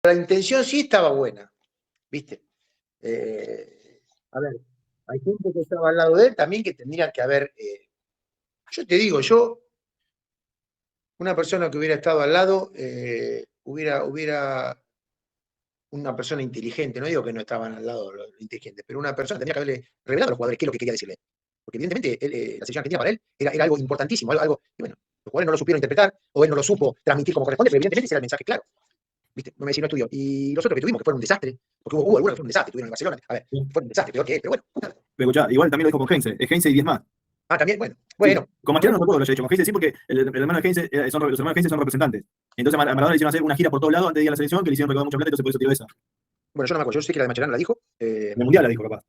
la intención sí estaba buena, ¿viste? A ver, hay gente que estaba al lado de él también que tendría que haber. Yo te digo, una persona que hubiera estado al lado, hubiera una persona inteligente, no digo que no estaban al lado los inteligentes, pero una persona tendría que haberle revelado a los jugadores qué es lo que quería decirle. Porque evidentemente la selección argentina para él era algo importantísimo, algo, y bueno, los jugadores no lo supieron interpretar, o él no lo supo transmitir como corresponde, pero evidentemente ese era el mensaje claro. ¿Viste? No me decís, no estudió. Y los otros que tuvimos, que fueron un desastre, porque hubo algunos que fueron un desastre, tuvieron en Barcelona. A ver, fueron un desastre, peor que él, pero bueno. Pero escuchá, igual también lo dijo con Heinze, es Heinze y 10 más. Ah, también, bueno. Sí. Con Mascherano no recuerdo lo haya dicho, con Heinze sí, porque el hermano de Heinze, los hermanos de Heinze son representantes. Entonces a Maradona le hicieron hacer una gira por todos lados antes de ir a la selección, que le hicieron recaudar mucha plata, entonces por eso tiró esa. Bueno, yo no me acuerdo, yo sé que la de Mascherano la dijo. En el Mundial la dijo, capaz.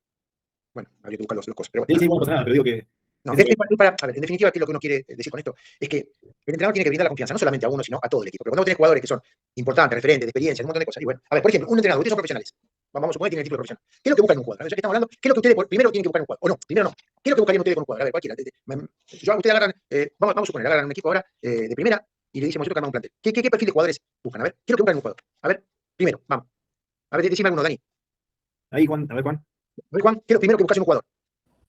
Bueno, habría que buscar los cosas. Pero bueno, sí, no pasa nada, pero digo que... No, a ver, en definitiva, ¿qué es lo que uno quiere decir con esto? Es que el entrenador tiene que brindar la confianza, no solamente a uno, sino a todo el equipo. Pero cuando vos tenés jugadores que son importantes, referentes, de experiencia, un montón de cosas. Y bueno, a ver, por ejemplo, un entrenador, ustedes son profesionales. Vamos a suponer que tienen el título de profesional. ¿Qué es lo que buscan en un jugador? Ya que estamos hablando, ¿qué es lo que ustedes primero tienen que buscar en un jugador? O no, primero no. ¿Qué es lo que buscarían ustedes con un jugador? A ver, cualquiera. Ustedes agarran, vamos a suponer, agarran un equipo ahora de primera y le dicen nosotros que armamos un plantel. ¿Qué perfil de jugadores buscan? A ver, ¿qué es lo que buscan en un jugador? A ver, primero, vamos. A ver, decime alguno, Dani. Ahí, Juan, a ver, Juan. A ver, Juan, ¿qué es lo primero que buscas en un jugador?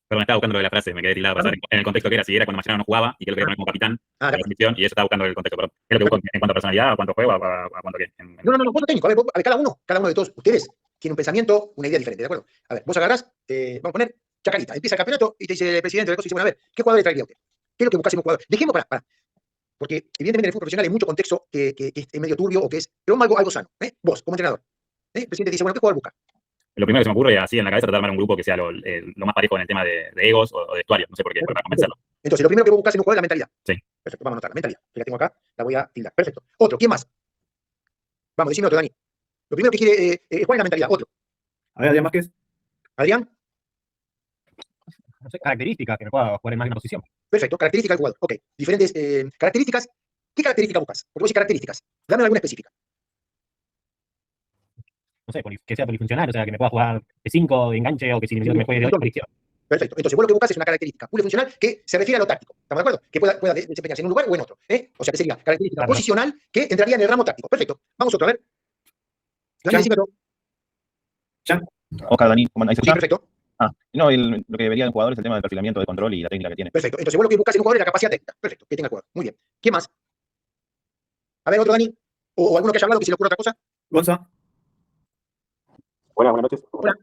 Perdón, estaba buscando lo de la frase, me quedé tilado para saber en el contexto que era, si era cuando Mascherano no jugaba y que él lo quería poner como capitán de la selección, y eso estaba buscando el contexto, perdón. ¿Qué es lo que busco en cuanto a personalidad, a cuánto juego, a cuánto qué? No, vos lo técnico, a ver, cada uno de todos ustedes tiene un pensamiento, una idea diferente, ¿de acuerdo? A ver, vos agarrás, vamos a poner Chacarita, empieza el campeonato y te dice el presidente de la cosa y dice, bueno, a ver, ¿qué jugador le traería a usted? ¿Qué es lo que buscas en un jugador? Dejemos para. Porque evidentemente en el fútbol profesional hay mucho contexto que es medio turbio o que es, pero algo sano, ¿eh? Vos, como entrenador. El presidente dice, bueno, ¿qué jugador busca? Lo primero que se me ocurre, así en la cabeza, tratar de armar un grupo que sea lo más parejo en el tema de egos o de vestuario, no sé por qué, para convencerlo. Entonces, lo primero que vos buscas en un jugador es la mentalidad. Sí. Perfecto, vamos a anotar la mentalidad. Que la tengo acá, la voy a tildar. Perfecto. Otro, ¿quién más? Vamos, decime otro, Dani. Lo primero que quiere, ¿cuál es la mentalidad? Otro. A ver, Adrián Vázquez. Adrián. No sé, características que me pueda jugar en más de una posición. Perfecto, características del jugador. Ok, diferentes características. ¿Qué características buscas? Porque vos decís características. Dame alguna específica. No sé, que sea polifuncional, o sea, que me pueda jugar de 5 de enganche o que si necesito que me juegue de 8 de izquierda. Perfecto. Entonces, vos lo que buscas es una característica polifuncional que se refiere a lo táctico. ¿Estamos de acuerdo? Que pueda desempeñarse en un lugar o en otro. O sea, que sería característica posicional que entraría en el ramo táctico. Perfecto. Vamos otro, a ver. Oscar, Dani, ¿cómo andáis? Sí, perfecto. No, lo que debería del jugador es el tema del perfilamiento de control y la técnica que tiene. Perfecto. Entonces, vos lo que buscas en un jugador es la capacidad técnica. Perfecto. Que tenga el jugador. Muy bien. ¿Qué más? A ver, otro, Dani. O alguno que haya hablado que se le ocurra otra cosa. Gonza. Buenas noches. Hola.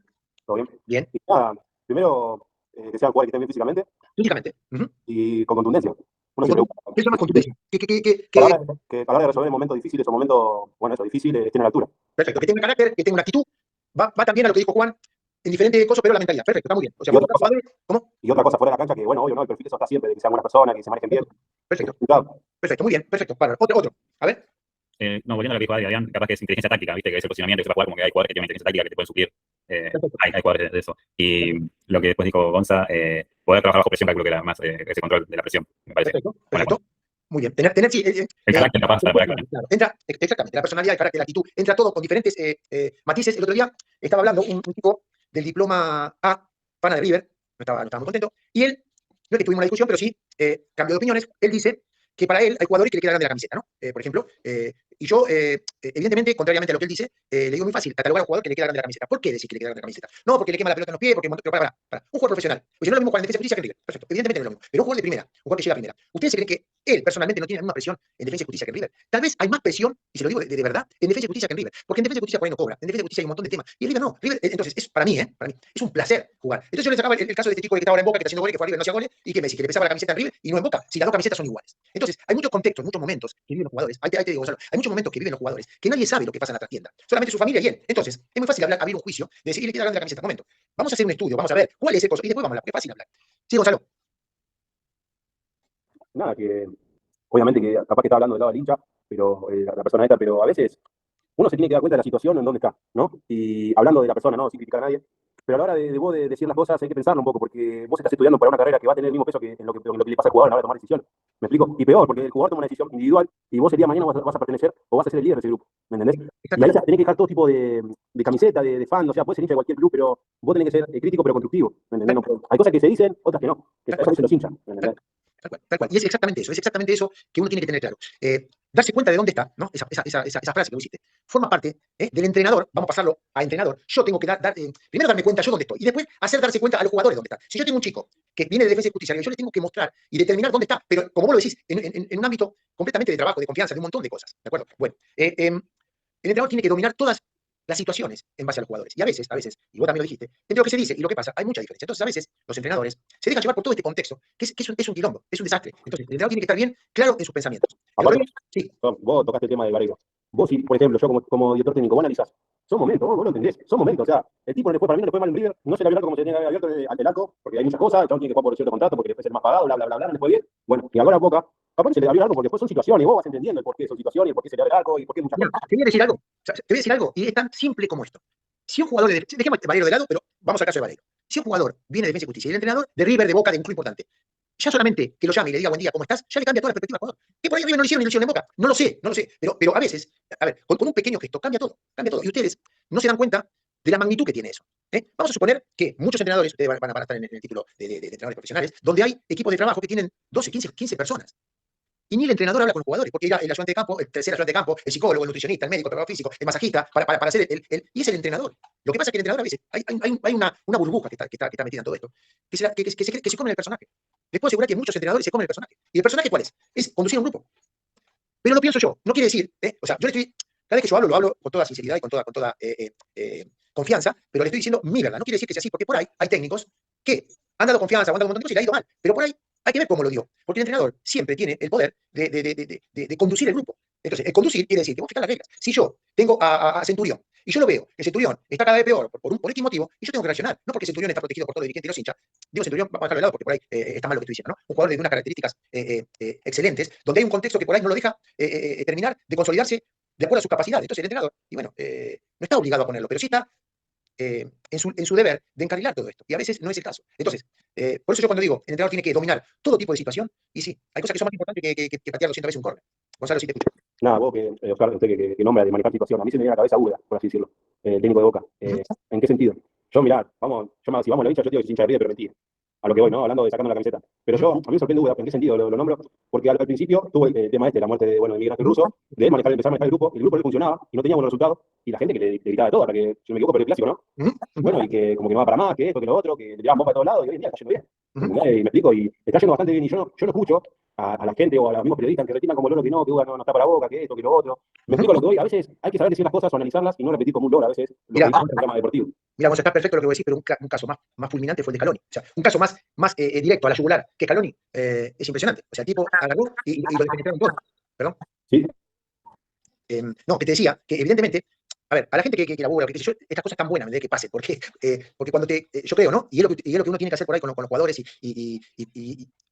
¿Todo bien? Bien. Y nada, primero, que sea un jugador que esté bien físicamente. Físicamente. Y con contundencia. ¿Qué es más contundencia? Que a la hora de resolver momentos difíciles o momentos, bueno, eso, difíciles, tiene la altura. Perfecto. Que tenga carácter, que tenga una actitud. Va también a lo que dijo Juan, en diferentes cosas, pero la mentalidad. Perfecto, está muy bien. O sea, ¿cómo? Y otra cosa fuera de la cancha, que bueno, obvio, ¿no? El perfil eso está siempre, de que sean buenas personas, que se manejen bien. Perfecto. Perfecto, muy bien, perfecto. Para, otro. A ver. No, volviendo a lo que dijo Adrián, capaz que es inteligencia táctica, ¿viste? Que es el posicionamiento, que se va a jugar como que hay jugadores que tienen inteligencia táctica que te pueden suplir. Hay jugadores de eso. Y lo que después dijo Gonza, poder trabajar bajo presión, calculo que era más ese control de la presión, me parece. Perfecto. Muy bien. Sí, el carácter capaz para poder actuar. Claro, entra, exactamente, la personalidad, el carácter, la actitud, entra todo con diferentes matices. El otro día estaba hablando un tipo del diploma A, pana de River, no estaba muy contento, y él, no es que tuvimos una discusión, pero sí cambió de opiniones. Él dice que para él hay jugadores que le queda grande la camiseta, ¿no? Por ejemplo, y yo, evidentemente, contrariamente a lo que él dice, le digo muy fácil, catalogar a un jugador que le queda grande la camiseta. ¿Por qué decir que le queda grande la camiseta? No, porque le quema la pelota en los pies, porque... Pero para. Un jugador profesional. Pues si no es lo mismo jugar en defensa y justicia que en River. Perfecto, evidentemente no es lo mismo. Pero un jugador de primera, un jugador que llega a primera. ¿Ustedes se creen que él, personalmente, no tiene la misma presión en defensa y justicia que en River? Tal vez hay más presión, y se lo digo de verdad, en defensa y justicia que en River. Porque en defensa y justicia por ahí no cobra. En defensa y justicia hay un montón de temas. Y en River no. River, entonces, es para mí, es un placer jugar. Entonces yo les sacaba el caso de este chico que estaba ahora en Boca, que está haciendo goles, que fue a River, no hacía goles, y que Messi, que le pesaba la camiseta en River y no en Boca, si las dos camisetas son iguales. Entonces, hay muchos contextos, muchos momentos que viven los jugadores. Ahí te digo, Gonzalo, hay muchos momentos que viven los jugadores que nadie sabe lo que pasa en la trastienda. Solamente su familia y él. Entonces, es muy fácil abrir un juicio, de decir, y le queda grande la camiseta. Momento. Vamos a hacer un estudio, vamos a ver cuál es el costo, y después vamos a hablar, porque es fácil hablar. Sí, Gonzalo. Nada, que obviamente que capaz que está hablando del lado del hincha, pero la persona esta, pero a veces uno se tiene que dar cuenta de la situación en donde está, ¿no? Y hablando de la persona, ¿no? Sin criticar a nadie, pero a la hora de vos de decir las cosas hay que pensarlo un poco, porque vos estás estudiando para una carrera que va a tener el mismo peso que en lo que le pasa al jugador a la hora de tomar decisión. ¿Me explico? Y peor, porque el jugador toma una decisión individual y vos el día de mañana vas a pertenecer o vas a ser el líder de ese grupo, ¿me entendés? Y ahí tenés que dejar todo tipo de camiseta, de fan, o sea, puedes ser hincha de cualquier club, pero vos tenés que ser crítico pero constructivo, ¿me entendés? No, hay cosas que se dicen, otras que no, que eso dicen los hinchas, ¿me entendés? Tal cual, tal cual. Y es exactamente eso que uno tiene que tener claro. Darse cuenta de dónde está, ¿no? Esa frase que vos hiciste. Forma parte del entrenador, vamos a pasarlo a entrenador. Yo tengo que primero darme cuenta yo dónde estoy y después darse cuenta a los jugadores dónde están. Si yo tengo un chico que viene de Defensa y Justicia, yo le tengo que mostrar y determinar dónde está, pero como vos lo decís, en un ámbito completamente de trabajo, de confianza, de un montón de cosas. ¿De acuerdo? Bueno, el entrenador tiene que dominar todas las situaciones en base a los jugadores. Y a veces, y vos también lo dijiste, entre lo que se dice y lo que pasa, hay mucha diferencia. Entonces, a veces, los entrenadores se dejan llevar por todo este contexto, que es un quilombo, es un desastre. Entonces, el entrenador tiene que estar bien claro en sus pensamientos. Aparte, Sí. vos tocaste el tema de Gareca. Vos, si, por ejemplo, yo como director técnico, vos analizás. Son momentos, vos lo entendés, son momentos. O sea, el tipo para mí no le fue mal en River, no se le abrió como se tenía que haber abierto ante el arco, porque hay muchas cosas, el chabón tiene que jugar por cierto contrato, porque después ser más pagado, bla, bla, bla, bla, no le fue bien. Bueno, y ahora a Boca, capaz se le abrió algo porque después son situaciones, vos vas entendiendo el por qué son situaciones, el por qué se le abre el arco y por qué muchas Mira, cosas. te voy a decir algo. O sea, te voy a decir algo, y es tan simple como esto. Si un jugador, dejemos a Valero de lado, pero vamos al caso de Valero. Si un jugador viene de Defensa y Justicia y el entrenador de River, de Boca, de un club importante, ya solamente que lo llame y le diga buen día, ¿cómo estás? Ya le cambia toda la perspectiva al jugador. Que por ahí arriba no le hicieron ilusión en Boca. No lo sé. Pero a veces, con un pequeño gesto cambia todo. Y ustedes no se dan cuenta de la magnitud que tiene eso. Vamos a suponer que muchos entrenadores, ustedes van a estar en el título de entrenadores profesionales, donde hay equipos de trabajo que tienen 12, 15 personas. Y ni el entrenador habla con los jugadores, porque era el ayudante de campo, el tercer ayudante de campo, el psicólogo, el nutricionista, el médico, el preparador físico, el masajista, para hacer y es el entrenador. Lo que pasa es que el entrenador a veces hay una burbuja que está metida en todo esto, que se come el personaje. Les puedo asegurar que muchos entrenadores se comen el personaje. ¿Y el personaje cuál es? Es conducir un grupo. Pero lo pienso yo, no quiere decir, o sea, cada vez que yo hablo, lo hablo con toda sinceridad y con toda confianza, pero le estoy diciendo mi verdad. No quiere decir que sea así, porque por ahí hay técnicos que han dado confianza, han dado un montón de cosas y le ha ido mal. Pero por ahí hay que ver cómo lo dio. Porque el entrenador siempre tiene el poder de conducir el grupo. Entonces, el conducir quiere decir que vos fijás las reglas. Si yo tengo a Centurión y yo lo veo, que Centurión está cada vez peor por X motivo, y yo tengo que reaccionar. No porque Centurión está protegido por todos los dirigentes y los hinchas. Digo Centurión, vamos a dejarlo de lado porque por ahí está mal lo que estoy diciendo, ¿no? Un jugador de unas características excelentes, donde hay un contexto que por ahí no lo deja terminar de consolidarse de acuerdo a sus capacidades. Entonces, el entrenador, y bueno, no está obligado a ponerlo, pero sí está en su deber de encarrilar todo esto. Y a veces no es el caso. Entonces, por eso yo cuando digo, el entrenador tiene que dominar todo tipo de situación, y sí, hay cosas que son más importantes que patear 200 veces un córner. Gonzalo, sí te escucho. Nada, vos Oscar, usted que nombra de manejar situación, a mí se me viene a la cabeza Uda, por así decirlo, el técnico de Boca. ¿En qué sentido? Yo, mirá, si vamos a la hincha, yo te digo que es hincha de River, pero mentira. A lo que voy, ¿no? Hablando de sacando la camiseta. Pero a mí me sorprende Uda, ¿en qué sentido lo nombro? Porque al principio tuvo el tema la muerte de Miguel Russo, de él empezar a manejar el grupo le funcionaba y no tenía buenos resultados, y la gente que le gritaba de todo, para que, si no me equivoco, pero el clásico, ¿no? Bueno, y que como que no va para más, que esto, que lo otro, que le tiraban bomba a todos lados, y hoy en día está yendo bien. Y me explico, y está yendo bastante bien, y yo no escucho a la gente o a los mismos periodistas que retiran como loro que Uda no está para Boca, que esto, que lo otro. Me explico lo que voy, a veces hay que saber decir las cosas o analizarlas y no repetir como un loro a veces lo que dice un programa deportivo. Mira, vos está perfecto lo que voy a decir, pero un caso más fulminante fue el de Scaloni. O sea, un caso más directo a la yugular que Scaloni es impresionante. O sea, el tipo agarró y lo penetraron todo. ¿Perdón? Sí. No, que te decía que evidentemente, a ver, a la gente que labura, que dice, estas cosas tan buenas, que pase, porque cuando yo creo, ¿no? Y es lo que uno tiene que hacer por ahí con los jugadores y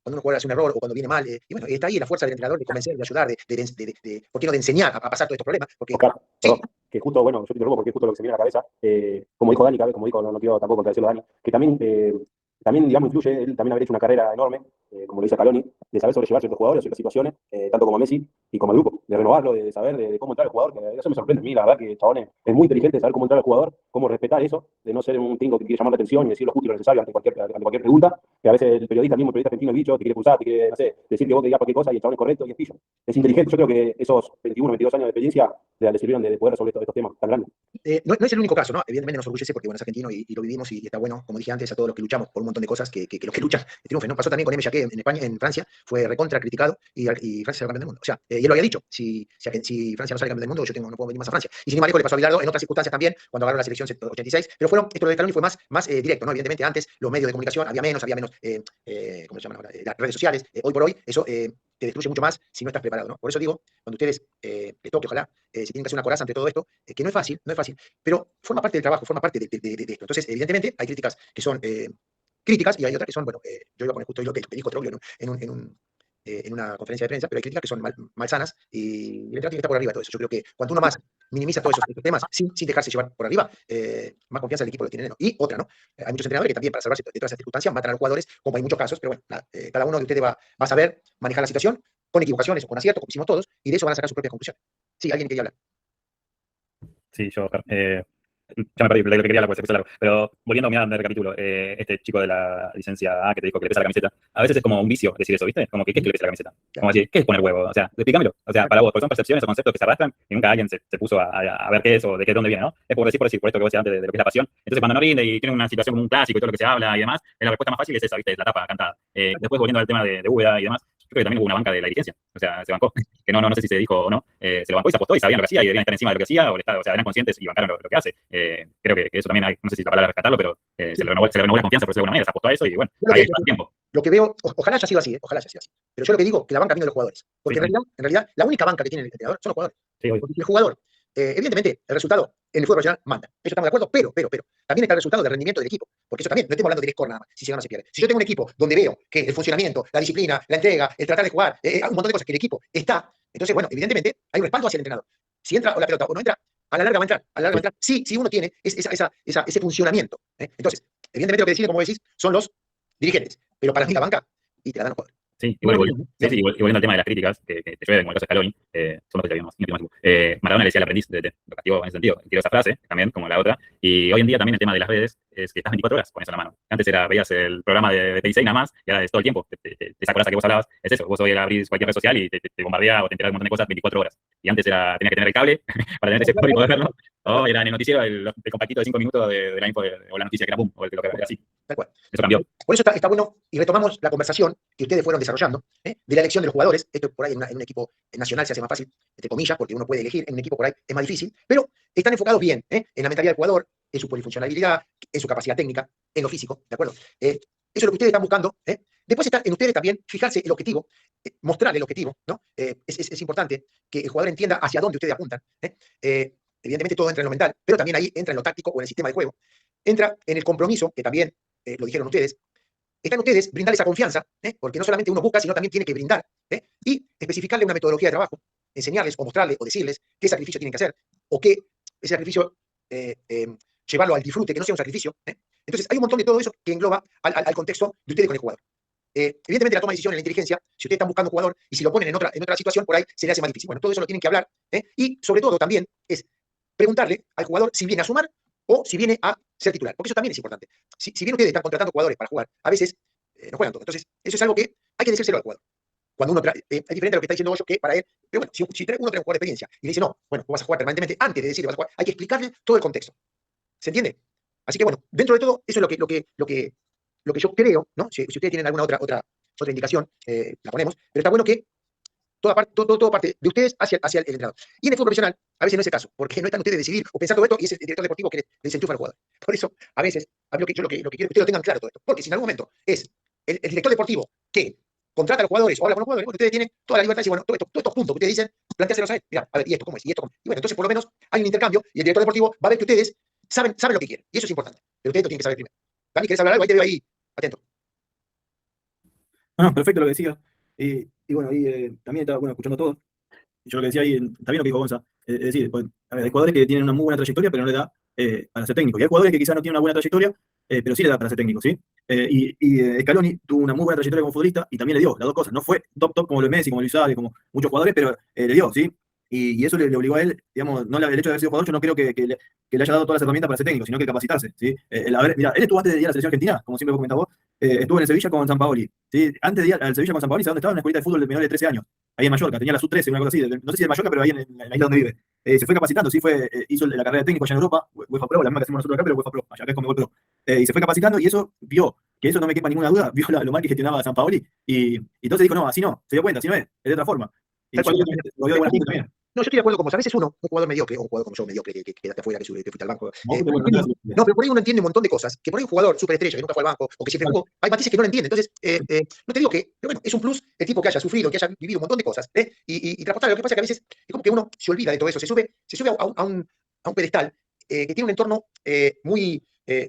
cuando un jugador hace un error o cuando viene mal, y bueno, está ahí la fuerza del entrenador de convencer, de ayudar, ¿por qué no de enseñar a pasar todos estos problemas? Porque, Oscar, que justo, bueno, yo te interrumpo porque es justo lo que se me viene a la cabeza, como dijo Dani, como dijo, no quiero tampoco contradecirlo Dani, que también, digamos, influye, él también haber hecho una carrera enorme, como lo dice Scaloni, de saber sobrellevar ciertos jugadores, ciertas situaciones, tanto como Messi y como el grupo, de renovarlo, de saber de cómo entrar al jugador, que eso me sorprende a mí, la verdad que chabón es muy inteligente de saber cómo entrar al jugador, cómo respetar eso, de no ser un tingo que quiere llamar la atención y decir lo justo y lo necesario ante cualquier pregunta, que a veces el periodista argentino, el bicho, te quiere expulsar, te quiere, no sé, decir que vos te digas cualquier cosa y el chabón es correcto y es pillo. Es inteligente, yo creo que esos 21, 22 años de experiencia le sirvieron de poder resolver estos temas tan grandes. No es el único caso, ¿no? Evidentemente nos orgullece porque bueno, es argentino y lo vivimos y está bueno, como dije antes, a todos los que luchamos por un montón de cosas que los que luchan triunfen, ¿no? Pasó también con M. Jacquet en España, en Francia, fue recontra criticado y Francia salió campeón del mundo. O sea, y él lo había dicho, si Francia no sale campeón del mundo, no puedo venir más a Francia. Y sin embargo le pasó a Bilardo en otras circunstancias también, cuando agarró la selección 86, pero esto de Scaloni fue más directo, ¿no? Evidentemente antes los medios de comunicación había menos ¿cómo se llaman ahora? Las redes sociales, hoy por hoy eso te destruye mucho más si no estás preparado, ¿no? Por eso digo, cuando ustedes les toque, ojalá, se tienen que hacer una coraza ante todo esto, que no es fácil, pero forma parte del trabajo, forma parte de esto. Entonces, evidentemente, hay críticas que son críticas y hay otras que son, bueno, yo iba a poner justo lo que dijo Troglio en una conferencia de prensa, pero hay críticas que son malsanas y el entrenador tiene que estar por arriba de todo eso. Yo creo que cuanto uno más minimiza todos esos temas sin dejarse llevar por arriba, más confianza el equipo lo tiene. ¿No? Y otra, ¿no? Hay muchos entrenadores que también para salvarse de todas esas circunstancias matan a los jugadores, como hay muchos casos, pero bueno, nada, cada uno de ustedes va a saber manejar la situación con equivocaciones o con aciertos, como hicimos todos, y de eso van a sacar sus propias conclusiones. Sí, alguien quería hablar. Sí, yo, Ya me perdí lo que quería hablar porque se puso largo. Pero volviendo, mira, de recapitulo, este chico de la licencia A que te dijo que le pesa la camiseta, a veces es como un vicio decir eso, ¿viste? Como que, ¿qué es que le pesa la camiseta? Como decir, ¿qué es poner huevo? O sea, explícamelo. O sea, para vos, porque son percepciones o conceptos que se arrastran y nunca alguien se puso a ver qué es o de dónde viene, ¿no? Es por decir, por esto que vos decías antes de lo que es la pasión. Entonces, cuando no rinde y tiene una situación como un clásico y todo lo que se habla y demás, la respuesta más fácil es esa, ¿viste? Es la tapa cantada. Después, volviendo al tema de Úbeda y demás, yo creo que también hubo una banca de la dirigencia. O sea, se bancó. Que no sé si se dijo o no. Se lo bancó y se apostó y sabían lo que hacía y deberían estar encima de lo que hacía o sea, eran conscientes y bancaron lo que hace. Creo que eso también hay, no sé si la palabra es rescatarlo, pero se le renovó la confianza por decirlo de alguna manera, se apostó a eso y bueno, ahí está el tiempo. Lo que veo, ojalá haya sido así, ojalá haya sido así. Pero yo lo que digo, que la banca viene de los jugadores. Porque Sí, en realidad, la única banca que tiene el entrenador son los jugadores. Sí, obvio. Porque el jugador, evidentemente, el resultado en el fútbol profesional manda. Eso estamos de acuerdo, pero también está el resultado del rendimiento del equipo. Porque eso también, no estamos hablando de score nada más, si se gana o se pierde. Si yo tengo un equipo donde veo que el funcionamiento, la disciplina, la entrega, el tratar de jugar, un montón de cosas que el equipo está, entonces, bueno, evidentemente hay un respaldo hacia el entrenador. Si entra o la pelota o no entra, a la larga va a entrar. A la larga va a entrar. Sí, uno tiene ese funcionamiento. Entonces, evidentemente lo que decide, como decís, son los dirigentes. Pero para mí la banca, y te la dan los jugadores. Sí, y volviendo al tema de las críticas que te llueven, como el caso de Scaloni, son los que te habíamos Maradona le decía al aprendiz, lo castigó en ese sentido, tiró esa frase también, como la otra, y hoy en día también el tema de las redes es que estás 24 horas con eso en la mano. Antes veías el programa de P16 nada más, y ahora es todo el tiempo, esa coraza que vos hablabas, es eso, vos hoy abrís cualquier red social y te bombardea o te enteras de un montón de cosas 24 horas, y antes tenías que tener el cable para tener ese sector y poder verlo, o era en el noticiero el compactito de 5 minutos de la info o la noticia que era boom, o lo que era así. Tal cual. Eso cambió. Por eso está bueno, y retomamos la conversación que ustedes fueron desarrollando, de la elección de los jugadores. Esto por ahí en un equipo nacional se hace más fácil, entre comillas, porque uno puede elegir, en un equipo por ahí es más difícil, pero están enfocados bien en la mentalidad del jugador, en su polifuncionalidad, en su capacidad técnica, en lo físico, ¿de acuerdo? Eso es lo que ustedes están buscando. Después está en ustedes también fijarse el objetivo, mostrarle el objetivo, ¿no? Es importante que el jugador entienda hacia dónde ustedes apuntan. Evidentemente todo entra en lo mental, pero también ahí entra en lo táctico o en el sistema de juego. Entra en el compromiso, que también lo dijeron ustedes. Está en ustedes brindarle esa confianza, porque no solamente uno busca, sino también tiene que brindar, y especificarle una metodología de trabajo, enseñarles o mostrarles o decirles qué sacrificio tienen que hacer, o qué ese sacrificio llevarlo al disfrute, que no sea un sacrificio. Entonces hay un montón de todo eso que engloba al contexto de ustedes con el jugador. Evidentemente la toma de decisión en la inteligencia, si ustedes están buscando un jugador y si lo ponen en otra situación, por ahí se le hace más difícil. Bueno, todo eso lo tienen que hablar, y sobre todo también es preguntarle al jugador si viene a sumar o si viene a ser titular, porque eso también es importante. Si bien ustedes están contratando jugadores para jugar, a veces no juegan todos. Entonces, eso es algo que hay que decírselo al jugador. Cuando uno es diferente a lo que está diciendo Goyo, que para él, pero bueno, si uno trae un jugador de experiencia y le dice, no, bueno, vos vas a jugar permanentemente, antes de decir que vas a jugar, hay que explicarle todo el contexto. ¿Se entiende? Así que bueno, dentro de todo, eso es lo que yo creo, ¿no? Si ustedes tienen alguna otra indicación, la ponemos, pero está bueno que todo parte de ustedes hacia el entrenador. Y en el fútbol profesional, a veces no es el caso, porque no están ustedes decidir o pensar todo esto y es el director deportivo que le desenchufa al jugador. Por eso, a veces, yo lo que quiero es que ustedes lo tengan claro todo esto. Porque si en algún momento es el director deportivo que contrata a los jugadores o habla con los jugadores, ustedes tienen toda la libertad de decir, bueno, todos estos puntos que ustedes dicen, planteárselos a él. Mira, a ver, ¿y esto cómo es? ¿Y esto cómo es? Y bueno, entonces por lo menos hay un intercambio y el director deportivo va a ver que ustedes saben lo que quieren. Y eso es importante. Pero ustedes lo tienen que saber primero. Dani, ¿querés hablar algo? Ahí te veo ahí, atento. No, perfecto lo que decía. Y bueno, ahí también estaba escuchando todo. Yo lo que decía ahí, también lo que dijo Gonza, es decir, pues, a ver, hay jugadores que tienen una muy buena trayectoria, pero no le da para ser técnico. Y hay jugadores que quizás no tienen una buena trayectoria, pero sí le da para ser técnico, ¿sí? Scaloni tuvo una muy buena trayectoria como futbolista y también le dio las dos cosas. No fue top como lo de Messi, como Luis Suárez, como muchos jugadores, pero le dio, ¿sí? Y eso le obligó a él, digamos, no el hecho de haber sido jugador, yo no creo que le haya dado todas las herramientas para ser técnico, sino que capacitarse, ¿sí? A ver, mira, él estuvo antes de ir a la selección argentina, como siempre vos comentás vos, estuvo en el Sevilla con Sampaoli, ¿sí? Antes de ir al Sevilla con Sampaoli, ¿sabes dónde estaba? En una escuelita de fútbol de menores de 13 años, ahí en Mallorca, tenía la sub-13, una cosa así, no sé si en Mallorca, pero ahí en la isla donde vive. Se fue capacitando, sí, hizo la carrera de técnico allá en Europa, UEFA Pro, la misma que hacemos nosotros acá, pero UEFA Pro, allá acá es Conmebol Pro. Y se fue capacitando y eso vio, que eso no me quepa ninguna duda, vio lo mal que gestionaba Sampaoli y entonces dijo, no, así no, se dio cuenta, así no es de otra forma. Y yo lo veo de buena gente también. No, yo estoy de acuerdo con vos. A veces un jugador mediocre, o un jugador como yo, mediocre, que quedaste afuera, que fuiste al banco. No, pero por ahí uno entiende un montón de cosas. Que por ahí un jugador superestrella que nunca fue al banco, o que siempre jugó, hay matices que no lo entiende. Entonces, no te digo que, pero bueno, es un plus el tipo que haya sufrido, que haya vivido un montón de cosas, y transportar. Lo que pasa es que a veces es como que uno se olvida de todo eso, se sube a un pedestal que tiene un entorno muy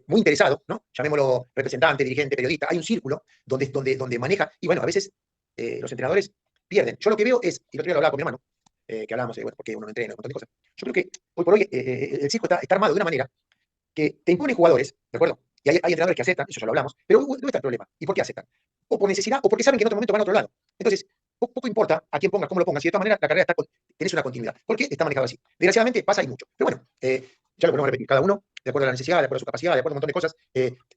interesado, ¿no? Llamémoslo representante, dirigente, periodista. Hay un círculo donde maneja, y bueno, a veces los entrenadores pierden. Yo lo que veo es, y el otro día lo hablaba con mi hermano, que hablábamos de, bueno, porque uno no entrena, un montón de cosas. Yo creo que hoy por hoy el circo está armado de una manera que te impone jugadores, ¿de acuerdo? Y hay entrenadores que aceptan, eso ya lo hablamos, pero ¿dónde está el problema? ¿Y por qué aceptan? O por necesidad, o porque saben que en otro momento van a otro lado. Entonces, poco importa a quién pongas, cómo lo pongas, si de todas maneras la carrera tenés una continuidad. ¿Por qué está manejado así? Desgraciadamente pasa y mucho. Pero bueno, Ya lo volvemos a repetir, cada uno, de acuerdo a la necesidad, de acuerdo a su capacidad, de acuerdo a un montón de cosas,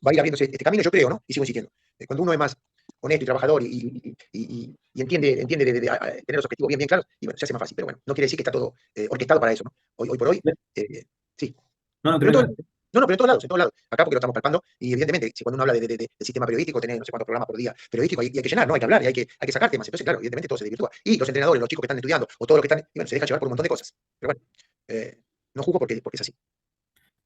va a ir abriéndose este camino, yo creo, ¿no? Y sigo insistiendo. Cuando uno es más honesto y trabajador y entiende tener los objetivos bien claros, y bueno, se hace más fácil. Pero bueno, no quiere decir que está todo orquestado para eso, ¿no? Hoy por hoy, sí. No, no, Pero en tremendo. no, pero en todos lados. Acá porque lo estamos palpando, y evidentemente, si cuando uno habla del sistema periodístico, tenés no sé cuántos programas por día periodístico, y hay que llenar, ¿no? Hay que hablar, y hay que sacar temas. Entonces, claro, evidentemente todo se desvirtúa. Y los entrenadores, los chicos que están estudiando, o todos los que están, y bueno, se dejan llevar por un montón de cosas. Pero bueno, no juzgo porque es así.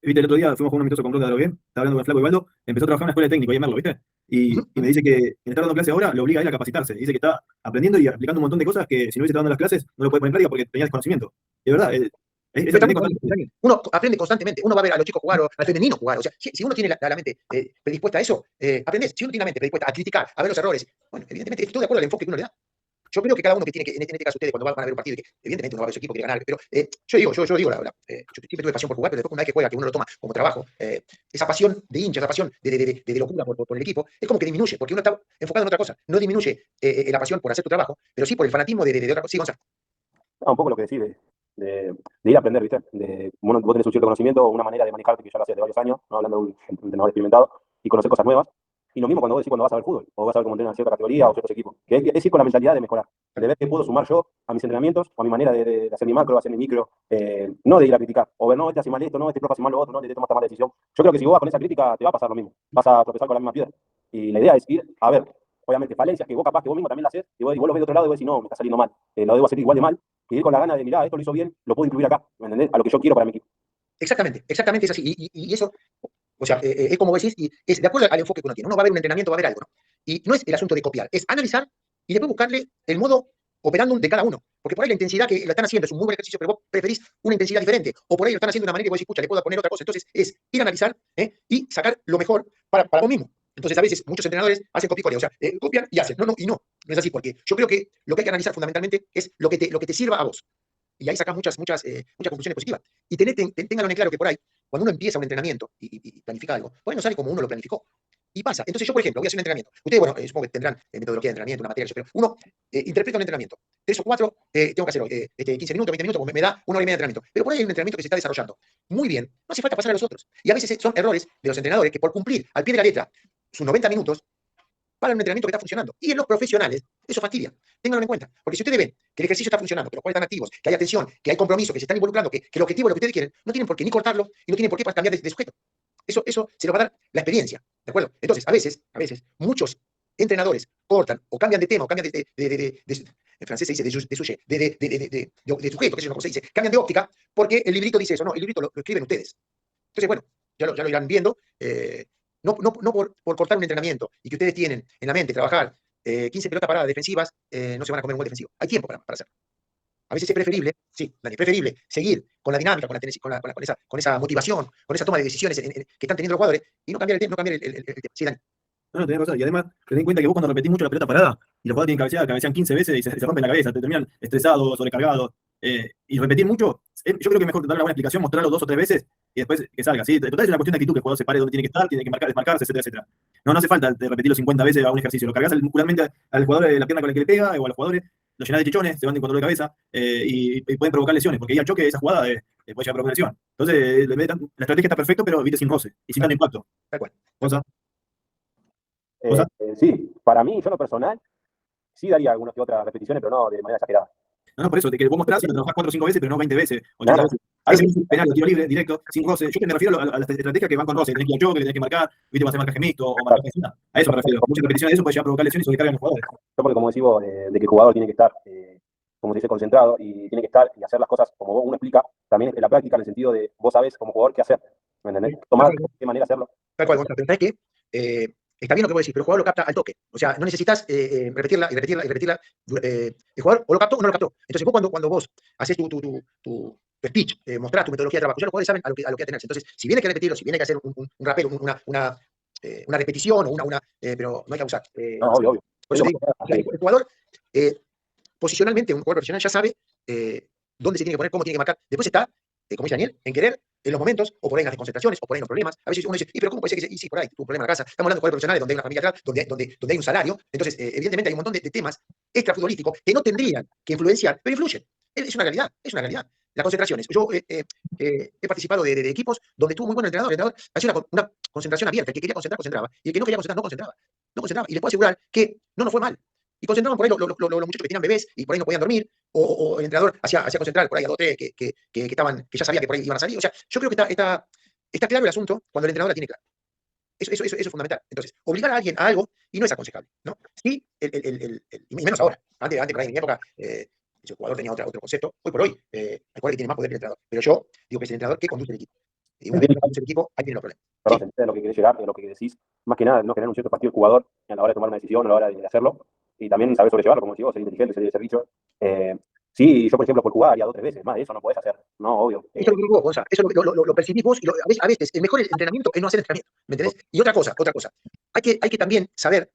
Viste, el otro día fuimos con un amistoso con Ronda de bien, estaba hablando con el Flaco Ibaldo, empezó a trabajar en una escuela de técnico ahí en Merlo, ¿viste? Y me dice que en estar dando clase ahora lo obliga a él a capacitarse. Dice que está aprendiendo y aplicando un montón de cosas que si no hubiese estado dando las clases no lo puede poner en práctica porque tenía desconocimiento. Y de verdad, es aprender constantemente. Uno aprende constantemente, uno va a ver a los chicos jugar o al femenino jugar. O sea, si uno tiene la mente predispuesta a eso, aprendés. Si uno tiene la mente predispuesta a criticar, a ver los errores, bueno, evidentemente, estoy de acuerdo al enfoque que uno le da. Yo creo que cada uno que tiene que, en este caso ustedes, cuando van a ver un partido, y que evidentemente uno va a ver su equipo, quiere ganar, pero yo digo, yo siempre tuve pasión por jugar, pero después una vez que juega, que uno lo toma como trabajo, esa pasión de hincha, esa pasión de locura por el equipo, es como que disminuye, porque uno está enfocado en otra cosa. No disminuye la pasión por hacer tu trabajo, pero sí por el fanatismo de otra cosa. Sí, Gonzalo. Un poco lo que decís de ir a aprender, ¿viste? Vos tenés un cierto conocimiento, una manera de manejarte que ya lo haces de varios años, ¿no? Hablando de un entrenador experimentado, y conocer cosas nuevas. Y lo mismo cuando vos decís cuando vas a ver fútbol, o vas a ver cómo entrenan cierta categoría o ciertos equipos. Que es ir con la mentalidad de mejorar, de ver qué puedo sumar yo a mis entrenamientos, o a mi manera de hacer mi macro, de hacer mi micro, no de ir a criticar, o ver, no, este hace mal esto, no, este profe hace mal lo otro, no, este toma esta mala decisión. Yo creo que si vos vas con esa crítica, te va a pasar lo mismo, vas a tropezar con la misma piedra. Y la idea es ir a ver, obviamente, falencias que vos capaz que vos mismo también las haces, y vos lo ves de otro lado y vos decís, no, me está saliendo mal, lo debo hacer igual de mal, que ir con la gana de, mirá, esto lo hizo bien, lo puedo incluir acá, ¿me entendés? A lo que yo quiero para mi equipo. Exactamente es así. Y eso, o sea, es como decís, y es de acuerdo al enfoque que uno tiene. Uno va a ver un entrenamiento, va a ver algo, ¿no? Y no es el asunto de copiar, es analizar y después buscarle el modo operando de cada uno. Porque por ahí la intensidad que la están haciendo es un muy buen ejercicio, pero vos preferís una intensidad diferente. O por ahí lo están haciendo de una manera que vos decís, escucha, le puedo poner otra cosa. Entonces es ir a analizar y sacar lo mejor para vos mismo. Entonces a veces muchos entrenadores hacen copia y coreo, o sea, copian y hacen. No es así, porque yo creo que lo que hay que analizar fundamentalmente es lo que te sirva a vos. Y ahí sacas muchas conclusiones positivas. Y ténganlo en claro que por ahí, cuando uno empieza un entrenamiento y planifica algo, por ahí no sale como uno lo planificó. Y pasa. Entonces yo, por ejemplo, voy a hacer un entrenamiento. Ustedes, bueno, supongo que tendrán metodología de entrenamiento, una materia, pero uno interpreta un entrenamiento. 3 o 4, tengo que hacer 15 minutos, 20 minutos, me da 1 hora y media de entrenamiento. Pero por ahí hay un entrenamiento que se está desarrollando muy bien. No hace falta pasar a los otros. Y a veces son errores de los entrenadores que por cumplir al pie de la letra sus 90 minutos, para un entrenamiento que está funcionando. Y en los profesionales, eso fastidia. Ténganlo en cuenta. Porque si ustedes ven que el ejercicio está funcionando, que los cuales están activos, que hay atención, que hay compromiso, que se están involucrando, que el objetivo es lo que ustedes quieren, no tienen por qué ni cortarlo y no tienen por qué cambiar de sujeto. Eso se lo va a dar la experiencia. ¿De acuerdo? Entonces, a veces, muchos entrenadores cortan o cambian de tema o cambian en francés se dice de sujet, de sujeto, qué sé yo, cómo se dice, cambian de óptica porque el librito dice eso. No, el librito lo escriben ustedes. Entonces, bueno, ya lo irán viendo. No por cortar un entrenamiento y que ustedes tienen en la mente trabajar 15 pelotas paradas defensivas, no se van a comer un gol defensivo. Hay tiempo para hacerlo. A veces es preferible, sí, Dani, es preferible seguir con la dinámica, con esa motivación, con esa toma de decisiones que están teniendo los jugadores y no cambiar el tema. Sí, Dani. No, tenés razón. Y además, ten en cuenta que vos cuando repetís mucho la pelota parada y los jugadores tienen cabecean 15 veces y se rompen la cabeza, te terminan estresados, sobrecargados. Y repetir mucho, yo creo que es mejor dar una buena explicación, mostrarlo 2 o 3 veces y después que salga. ¿Sí? Total es una cuestión de actitud, que el jugador se pare donde tiene que estar, tiene que desmarcarse, etcétera, etcétera. No hace falta repetirlo 50 veces a un ejercicio. Lo cargas muscularmente al jugador de la pierna con la que le pega o a los jugadores, lo llenás de chichones, se van de control de cabeza y pueden provocar lesiones, porque ahí al choque esa jugada puede llegar a provocar lesión. Entonces, la estrategia está perfecta, pero evite sin roce y sin tanto impacto. Tal cual. ¿Cosa? Sí, para mí, yo en lo personal, sí daría algunas que otras repeticiones, pero no de manera exagerada. No, por eso, de que vos mostrás y lo trabajás 4 o 5 veces, pero no 20 veces, 80 No, no. veces. A veces es penal, tiro libre, directo, sin roce. Yo me refiero a las estrategias que van con roce. Tenés que ir al choque, tenés que marcar, viste, vas a hacer marcaje mixto o marcaje encima. A eso me refiero. Muchas repeticiones de eso puede llegar a provocar lesiones y sobrecargan a los jugadores. Yo porque como decís vos, de que el jugador tiene que estar, como se dice, concentrado y tiene que estar y hacer las cosas como uno explica, también en la práctica, en el sentido de vos sabés como jugador qué hacer, ¿me entendés? Tomar de qué manera hacerlo. Tal cual, Gonzalo. Pero ¿sabés qué? Está bien lo que vos decís, pero el jugador lo capta al toque. O sea, no necesitas repetirla. El jugador o lo captó o no lo captó. Entonces vos cuando vos haces tu speech, mostrás tu metodología de trabajo, ya los jugadores saben a lo que atenerse. Entonces, si viene que repetirlo, si viene que hacer un rapel, una repetición o pero no hay que abusar. No, obvio. Por eso digo, el jugador, posicionalmente, un jugador profesional ya sabe dónde se tiene que poner, cómo tiene que marcar. Después está, como dice Daniel, en querer en los momentos, o por ahí en las desconcentraciones, o por ahí en los problemas. A veces uno dice, pero ¿cómo puede ser que sí, por ahí, tuvo un problema en la casa? Estamos hablando de jugadores profesionales donde hay una familia atrás, donde hay un salario. Entonces, evidentemente hay un montón de temas extrafutbolísticos que no tendrían que influenciar, pero influyen. Es una realidad. Las concentraciones. Yo, he participado de equipos donde estuvo muy bueno el entrenador. El entrenador hacía una concentración abierta. El que quería concentrar, concentraba. Y el que no quería concentrar, no concentraba. No concentraba. Y les puedo asegurar que no nos fue mal. Y concentraban por ahí los muchachos que tenían bebés y por ahí no podían dormir. O el entrenador hacía concentrar por ahí a 2 o 3 que ya sabía que por ahí iban a salir. O sea, yo creo que está claro el asunto cuando el entrenador la tiene claro. Eso es fundamental. Entonces, obligar a alguien a algo y no es aconsejable, ¿no? Sí, y menos ahora. Antes por ahí en mi época, el jugador tenía otro concepto. Hoy por hoy, hay jugadores que tienen más poder que el entrenador. Pero yo digo que es el entrenador que conduce el equipo. Y una vez que conduce el equipo, ahí tiene los problemas. Perdón, se entiende a lo que querés llegar, a lo que decís. Más que nada, no generar un cierto partido del jugador a la hora de tomar una decisión, a la hora de hacerlo. Y también saber sobrellevarlo, como decís vos, ser inteligente, ser de servicio. Sí, yo, por ejemplo, por jugar ya 2 o 3 veces, más de eso no podés hacer. No, obvio. Eso lo digo vos, Gonza. Eso lo percibís vos. Y a veces el mejor entrenamiento es no hacer entrenamiento. ¿Me entendés? Y otra cosa. Hay que también saber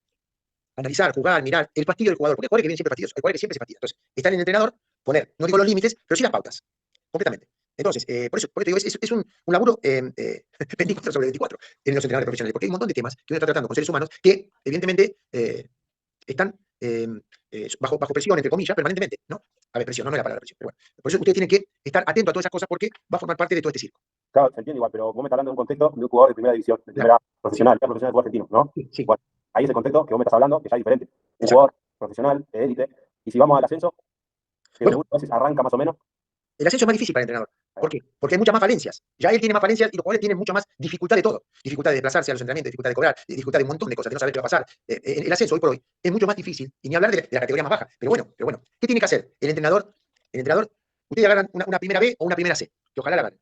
analizar, jugar, mirar el fastidio del jugador. Porque hay jugadores que vienen siempre fastidios, hay jugadores que siempre se fastidian. Entonces, está en el entrenador poner, no digo los límites, pero sí las pautas. Completamente. Entonces, por eso te digo, es un laburo 24/24 en los entrenadores profesionales. Porque hay un montón de temas que uno está tratando con seres humanos que, evidentemente, están bajo presión, entre comillas, permanentemente, ¿no? A ver, presión, no es la palabra presión, pero bueno. Por eso ustedes tienen que estar atentos a todas esas cosas porque va a formar parte de todo este circo. Claro, se entiende igual, pero vos me estás hablando de un contexto de un jugador de primera división, de primera profesional, ya profesional del fútbol argentino, ¿no? Sí. Bueno, ahí es el contexto que vos me estás hablando, que ya es diferente. Un jugador profesional, de élite, y si vamos al ascenso, que Bueno, a veces arranca más o menos. el ascenso es más difícil para el entrenador. ¿Por qué? Porque hay muchas más falencias. Ya él tiene más falencias y los jugadores tienen mucha más dificultad de todo. Dificultad de desplazarse a los entrenamientos, dificultad de cobrar, dificultad de un montón de cosas, de no saber qué va a pasar. El ascenso hoy por hoy es mucho más difícil, y ni hablar de la categoría más baja. Pero bueno, ¿qué tiene que hacer el entrenador? Ustedes agarran una primera B o una primera C, que ojalá la hagan.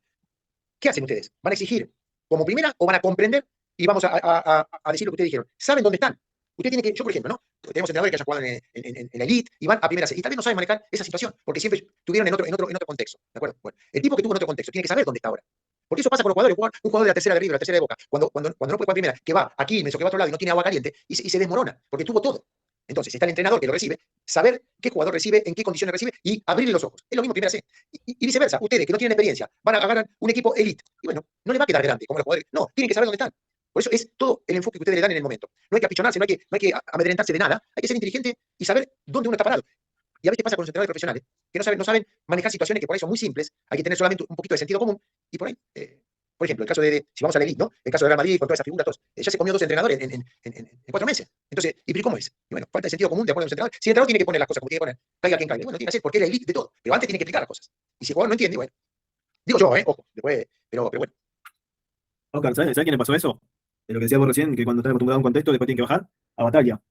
¿Qué hacen ustedes? ¿Van a exigir como primera o van a comprender y vamos a decir lo que ustedes dijeron? ¿Saben dónde están? Usted tiene que, yo por ejemplo, ¿no? Tenemos entrenadores que hayan jugado en la elite y van a primera C. Y tal vez no saben manejar esa situación porque siempre tuvieron en otro contexto. ¿De acuerdo? Bueno, el tipo que tuvo en otro contexto tiene que saber dónde está ahora. Porque eso pasa con los jugadores. Un jugador de la tercera de River, la tercera de Boca, cuando no puede jugar primera, que va aquí, que va a otro lado y no tiene agua caliente y se desmorona porque tuvo todo. Entonces está el entrenador que lo recibe, saber qué jugador recibe, en qué condiciones recibe y abrirle los ojos. Es lo mismo primera C. Y viceversa, ustedes que no tienen experiencia van a agarrar un equipo elite. Y bueno, no le va a quedar grande como los jugadores. No, tienen que saber dónde están. Por eso es todo el enfoque que ustedes le dan en el momento. No hay que apichonarse, no hay que amedrentarse de nada. Hay que ser inteligente y saber dónde uno está parado. Y a veces pasa con los entrenadores profesionales, que no saben manejar situaciones que por ahí son muy simples. Hay que tener solamente un poquito de sentido común. Y por ahí, por ejemplo, el caso si vamos a la elite, ¿no? El caso de Real Madrid, con toda esa figura, todos, ya se comió 2 entrenadores en 4 meses. Entonces, ¿y cómo es? Y bueno, falta de sentido común de acuerdo a los entrenadores. Si el entrenador tiene que poner las cosas como tiene que poner, caiga quien caiga. Bueno, tiene que hacer porque es la elite de todo. Pero antes tiene que explicar las cosas. Y si el jugador no entiende, bueno. Digo yo, ojo, después, pero bueno. Oscar, ¿sabes quién le pasó eso? De lo que decías vos recién, que cuando estás acostumbrado a un contexto, después tiene que bajar a Batalla.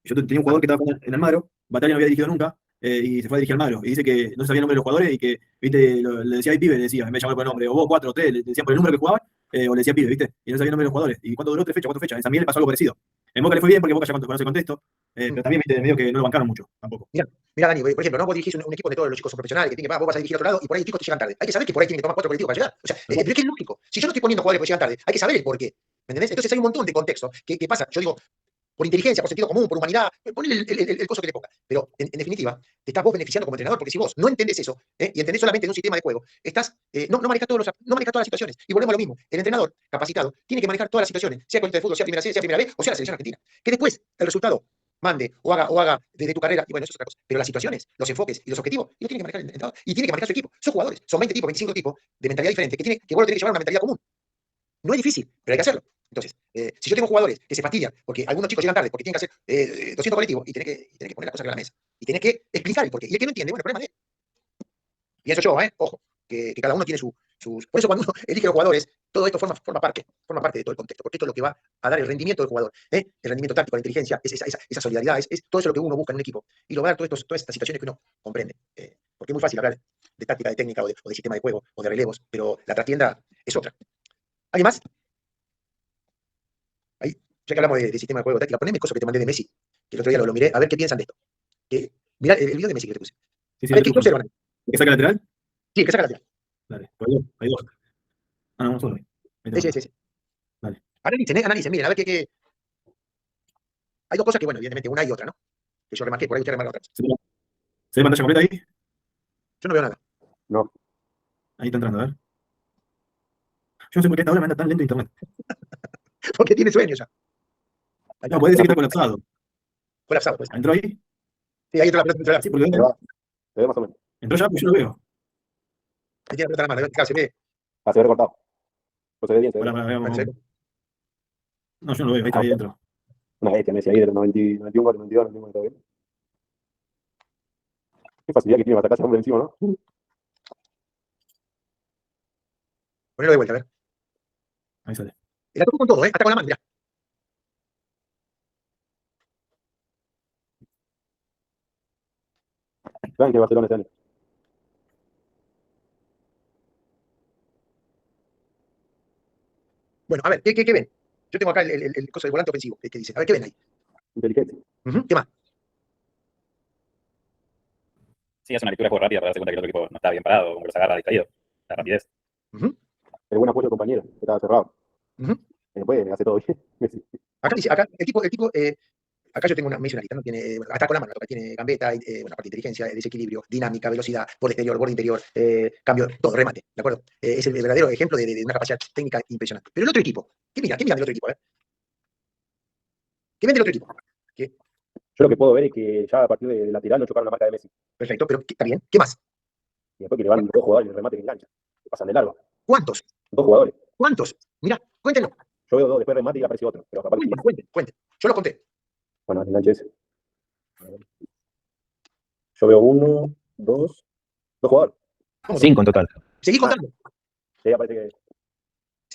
Yo tenía un jugador que estaba en Almagro, Batalla no había dirigido nunca, y se fue a dirigir Almagro. Y dice que no sabía el nombre de los jugadores y que, viste, le decía, ay, pibe, le decía, en vez de llamarlo por el nombre, o vos 4 o 3, le decían por el número que jugaban, o le decía pibe, viste, y no sabía el nombre de los jugadores. ¿Y cuánto duró? 3 fechas, 4 fechas. A mí le pasó algo parecido. En Boca le fue bien porque Boca ya conoce el contexto, pero también, viste, medio que no lo bancaron mucho, tampoco. Mira, Dani, por ejemplo, no vos dirigís un equipo de todos los chicos son profesionales, que vos vas a dirigir a otro lado y por ahí los chicos te llegan tarde. Hay que saber que por ahí tienen que tomar 4 colectivos para llegar. O sea, pero es que es lógico. Si yo no estoy poniendo jugadores que llegan tarde, hay que saber el por qué. ¿Me entendés? Entonces hay un montón de contextos que pasa. Yo digo, por inteligencia, por sentido común, por humanidad, ponle el coso que le ponga. Pero, en definitiva, te estás vos beneficiando como entrenador, porque si vos no entendés eso, y entendés solamente de un sistema de juego, no manejas todas las situaciones. Y volvemos a lo mismo. El entrenador capacitado tiene que manejar todas las situaciones, sea con el de fútbol, sea primera C, sea primera B, o sea la selección argentina. Que después el resultado mande o haga desde tu carrera, y bueno, eso es otra cosa. Pero las situaciones, los enfoques y los objetivos, y lo tiene que manejar el entrenador. Y tiene que manejar su equipo. Son jugadores, son 20 tipos, 25 tipos de mentalidad diferente, que vos lo tenés que llevar a una mentalidad común. No es difícil, pero hay que hacerlo. Entonces, si yo tengo jugadores que se fastidian porque algunos chicos llegan tarde porque tienen que hacer 200 colectivos y tenés que poner las cosas en la mesa y tenés que explicar el porqué. Y el que no entiende, bueno, el problema de él. Y eso yo, ojo, que cada uno tiene sus. Por eso cuando uno elige los jugadores, todo esto forma parte de todo el contexto, porque esto es lo que va a dar el rendimiento del jugador. El rendimiento táctico, la inteligencia, esa solidaridad, es todo eso lo que uno busca en un equipo. Y lograr todas estas situaciones que uno comprende. Porque es muy fácil hablar de táctica, de técnica o de sistema de juego o de relevos, pero la trastienda es otra. ¿Alguien más? Ahí, ya que hablamos de sistema de juego táctica, poneme el coso que te mandé de Messi, que el otro día lo miré, a ver qué piensan de esto. Mirá el video de Messi que te puse. Sí, A ver, ¿qué observan? ¿Que saca lateral? Sí, que saca lateral. Dale, hay 2. Ah, no, uno solo. Sí. Dale. Analicen, miren, a ver qué. Hay 2 cosas que, bueno, evidentemente, una y otra, ¿no? Que yo remarqué, por ahí usted remarca otras. ¿Se ve pantalla completa ahí? Yo no veo nada. No. Ahí está entrando, a ver. Yo no sé por qué esta hora me anda tan lento internet. Porque tiene sueño ya. No, puede decir que está colapsado. Colapsado, pues. ¿Entró ahí? Sí, ahí entró la pelota. Sí, porque Se ve más o menos. entró ya, pues yo lo veo. Ahí tiene la pelota en la mano. Claro, se ve. Ah, se ve recortado. No se ve bien, se ve Pará, bien. veamos. Perfecto. No, yo no lo veo, ahí está ahí dentro. Una bestia, Messi ahí de los 90, 91 goles, 92, 91, todo bien. Qué facilidad que tiene para atacar ese hombre encima, ¿no? Ponelo de vuelta, a ver. Ahí sale. La tocó con todo, hasta con la mano, mirá. Vean que Barcelona este año. Bueno, a ver, ¿qué ven? Yo tengo acá el coso del volante ofensivo, que dice. A ver, ¿qué ven ahí? Inteligencia. ¿Qué más? Sí, hace una lectura de juego rápida para darse cuenta que el otro equipo no está bien parado, como que los agarra distraído. La rapidez. El buen apoyo del compañero, que estaba cerrado. Después hace todo bien. Messi. Acá dice, acá, el tipo, acá yo tengo me hice una lista, ¿no? Tiene, bueno, hasta con la mano, tiene gambeta, bueno, parte de inteligencia, desequilibrio, dinámica, velocidad, borde exterior, borde interior, cambio, todo, remate, ¿de acuerdo? Es el verdadero ejemplo de una capacidad técnica impresionante. Pero el otro equipo, ¿qué miran del otro equipo? ¿Qué ven del otro equipo? Yo lo que puedo ver es que ya a partir de lateral no chocaron la marca de Messi. Perfecto, pero está bien. ¿Qué más? Y después que le van dos jugadores y el remate que engancha. Que pasan de largo. ¿Cuántos? Dos jugadores. ¿Cuántos? Mirá, cuéntenlo. Yo veo dos, después remate y apareció otro. Pero capaz que... Cuenten. Yo lo conté. Bueno, el enganche ese. Yo veo uno, dos jugadores. 5 en total. Seguí contando. Sí, aparece que...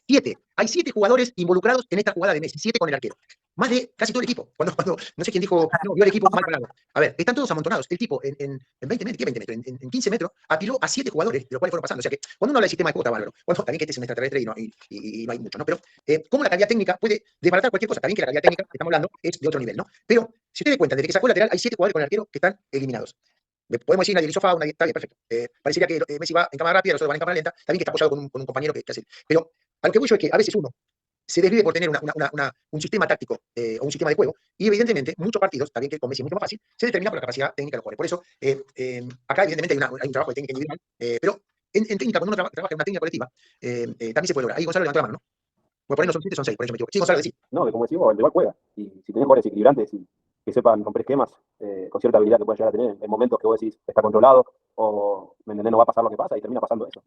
7. Hay 7 jugadores involucrados en esta jugada de Messi. 7 con el arquero. Más de casi todo el equipo. Cuando no sé quién dijo, no, vio el equipo mal parado. A ver, están todos amontonados. El tipo en 20 metros, ¿qué 20 metros? En 15 metros, apiló a 7 jugadores, de los cuales fueron pasando. O sea que cuando uno habla de sistema de juego está bárbaro. Bueno, también que este es un extraterrestre y no hay mucho, ¿no? Pero, ¿cómo la calidad técnica puede desbaratar cualquier cosa? También que la calidad técnica que estamos hablando es de otro nivel, ¿no? Pero, si ustedes cuentan, desde que sacó el lateral, hay 7 jugadores con el arquero que están eliminados. Podemos decir, nadie le hizo foul, nadie, está bien, perfecto. Parecería que Messi va en cámara rápida, los otros van en cámara lenta, también que está apoyado con un compañero que hace. Pero a lo que voy yo es que a veces uno se desvive por tener un sistema táctico o un sistema de juego, y evidentemente muchos partidos, también que con Messi es mucho más fácil, se determina por la capacidad técnica de los jugadores. Por eso, acá evidentemente hay un trabajo de técnica individual, pero en técnica, cuando uno trabaja en una técnica colectiva, también se puede lograr. Ahí Gonzalo levantó la mano, ¿no? Bueno, por ahí no son 7, son 6, por eso me equivoco. Sí, Gonzalo, decís. No, que como decimos, el rival juega. Y si tenés jugadores equilibrantes y que sepan romper esquemas, con cierta habilidad que pueden llegar a tener en momentos que vos decís está controlado o ¿me entendés? No va a pasar lo que pasa y termina pasando eso.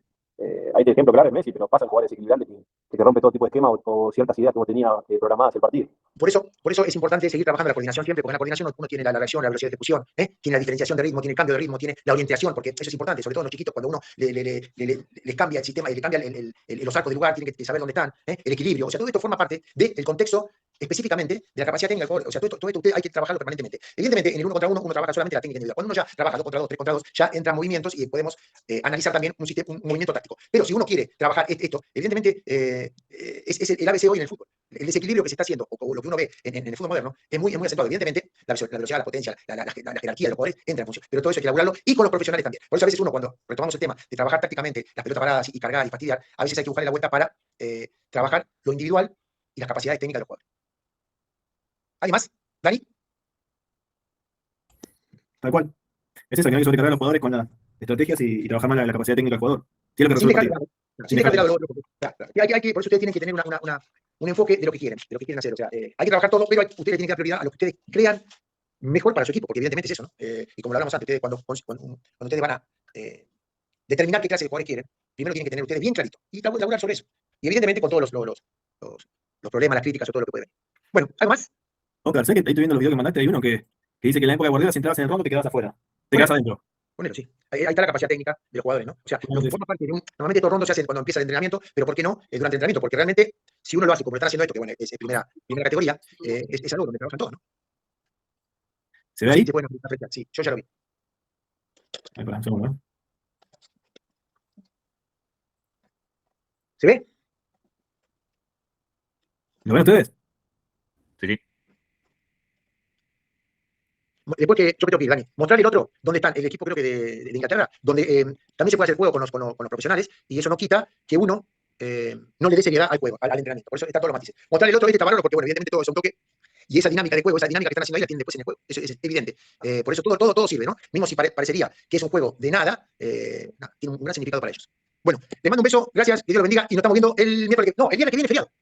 Hay de ejemplo claro en Messi, pero pasan jugadores equilibrantes que te rompe todo tipo de esquema o ciertas ideas que vos tenías programadas el partido. Por eso es importante seguir trabajando la coordinación siempre, porque en la coordinación uno tiene la reacción, la velocidad de ejecución, tiene la diferenciación de ritmo, tiene el cambio de ritmo, tiene la orientación, porque eso es importante, sobre todo en los chiquitos, cuando uno les cambia el sistema y le cambia los arcos de lugar, tienen que saber dónde están, el equilibrio. O sea, todo esto forma parte del contexto específicamente de la capacidad técnica del jugador. O sea, todo esto hay que trabajarlo permanentemente. Evidentemente, en el 1 contra 1 uno trabaja solamente la técnica individual. Cuando uno ya trabaja 2 contra 2, 3 contra 2, ya entran movimientos y podemos analizar también un movimiento táctico. Pero si uno quiere trabajar esto, evidentemente es el ABC hoy en el fútbol. El desequilibrio que se está haciendo, o lo que uno ve en el fútbol moderno, es muy acentuado. Evidentemente, la velocidad, la potencia, la jerarquía de los jugadores entra en función. Pero todo eso hay que elaborarlo y con los profesionales también. Por eso a veces uno, cuando retomamos el tema de trabajar tácticamente las pelotas paradas y cargar y fastidiar, a veces hay que buscarle la vuelta para trabajar lo individual y las capacidades técnicas de los jugadores. ¿Alguien más? ¿Dani? Tal cual. Es eso, que no hay que sobrecargar a los jugadores con las estrategias y trabajar más la capacidad técnica del jugador. ¿Qué es lo que Sin resuelve el dejar de partido? lado. Sin dejar de lado lo otro. Claro. Por eso ustedes tienen que tener un enfoque de lo que quieren hacer. O sea, hay que trabajar todo, pero ustedes tienen que dar prioridad a lo que ustedes crean mejor para su equipo, porque evidentemente es eso, ¿no? Y como lo hablamos antes, ustedes cuando ustedes van a determinar qué clase de jugadores quieren, primero tienen que tener ustedes bien clarito y laburar sobre eso. Y evidentemente con todos los problemas, las críticas o todo lo que puede venir. Bueno, ¿algo más? Oscar, ¿sabes que ahí estoy viendo los videos que mandaste? Hay uno que dice que en la época de Guardiola, si entrabas en el rondo, te quedabas afuera. Te quedabas adentro. Ponelo, sí. Ahí está la capacidad técnica de los jugadores, ¿no? O sea, forma parte de normalmente todo rondo se hace cuando empieza el entrenamiento, pero ¿por qué no durante el entrenamiento? Porque realmente, si uno lo hace como lo están haciendo esto, que bueno, es primera categoría, es algo donde trabajan todos, ¿no? ¿Se ve ahí? Sí, bueno, sí, yo ya lo vi. Ahí, pará, un segundo, ¿eh? ¿Se ve? ¿Lo ven ustedes? Sí. Después que yo me tengo que ir, Dani, mostrar el otro, donde están el equipo, creo que de Inglaterra, donde también se puede hacer juego con los profesionales, y eso no quita que uno no le dé seriedad al juego, al entrenamiento. Por eso está todos los matices. Mostrar el otro, está bárbaro, porque bueno, evidentemente todo es un toque, y esa dinámica de juego, esa dinámica que están haciendo ahí, la tienen después en el juego. Eso es evidente. Por eso todo sirve, ¿no? Mismo si parecería que es un juego de nada, tiene un gran significado para ellos. Bueno, les mando un beso, gracias, que Dios los bendiga, y nos estamos viendo el miércoles el viernes que viene feriado.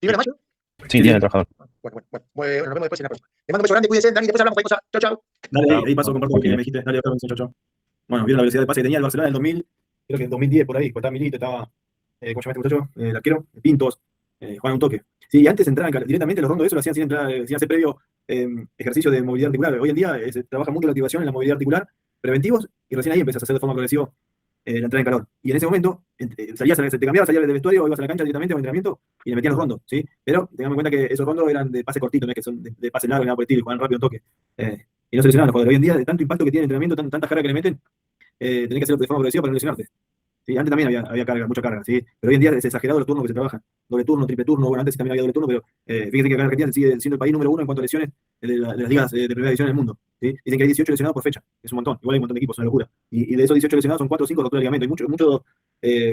¿1 de mayo? Sí, tiene el trabajador. Bueno, nos vemos después en la próxima. Les mando un beso grande, cuídense, Dani, después hablamos cualquier cosa. Chau, chau. Dale, ahí paso, comparto lo que me dijiste. Dale, chau, chau. Bueno, vieron la velocidad de pase que tenía el Barcelona en el 2000, creo que en 2010 por ahí, pues estaba Milito, estaba ¿cómo se llama este muchacho? El arquero, Pintos, juegan un toque. Sí, antes entraban directamente los rondos, eso lo hacían sin entrar, sin hacer previo ejercicio de movilidad articular. Hoy en día se trabaja mucho la activación en la movilidad articular, preventivos, y recién ahí empiezas a hacer de forma progresiva la entrada en calor. Y en ese momento te cambiabas, salías del vestuario, ibas a la cancha directamente a un entrenamiento y le metían los rondos, ¿sí? Pero tengamos en cuenta que esos rondos eran de pase cortito, no es que son de pase largo y nada por el estilo, y juegan rápido un toque. Y no se lesionaban los jugadores. Hoy en día, de tanto impacto que tiene el entrenamiento, tanta carga que le meten, tenés que hacerlo de forma progresiva para no lesionarte. Sí, antes también había carga, mucha carga, ¿sí? Pero hoy en día es exagerado los turnos que se trabajan. Doble turno, triple turno, bueno, antes también había doble turno, pero fíjense que acá en Argentina sigue siendo el país número 1 en cuanto a lesiones de las ligas de primera división en el mundo. ¿Sí? Dicen que hay 18 lesionados por fecha, es un montón. Igual hay un montón de equipos, es una locura. Y de esos 18 lesionados son 4 o 5 roturas de ligamento. Hay muchos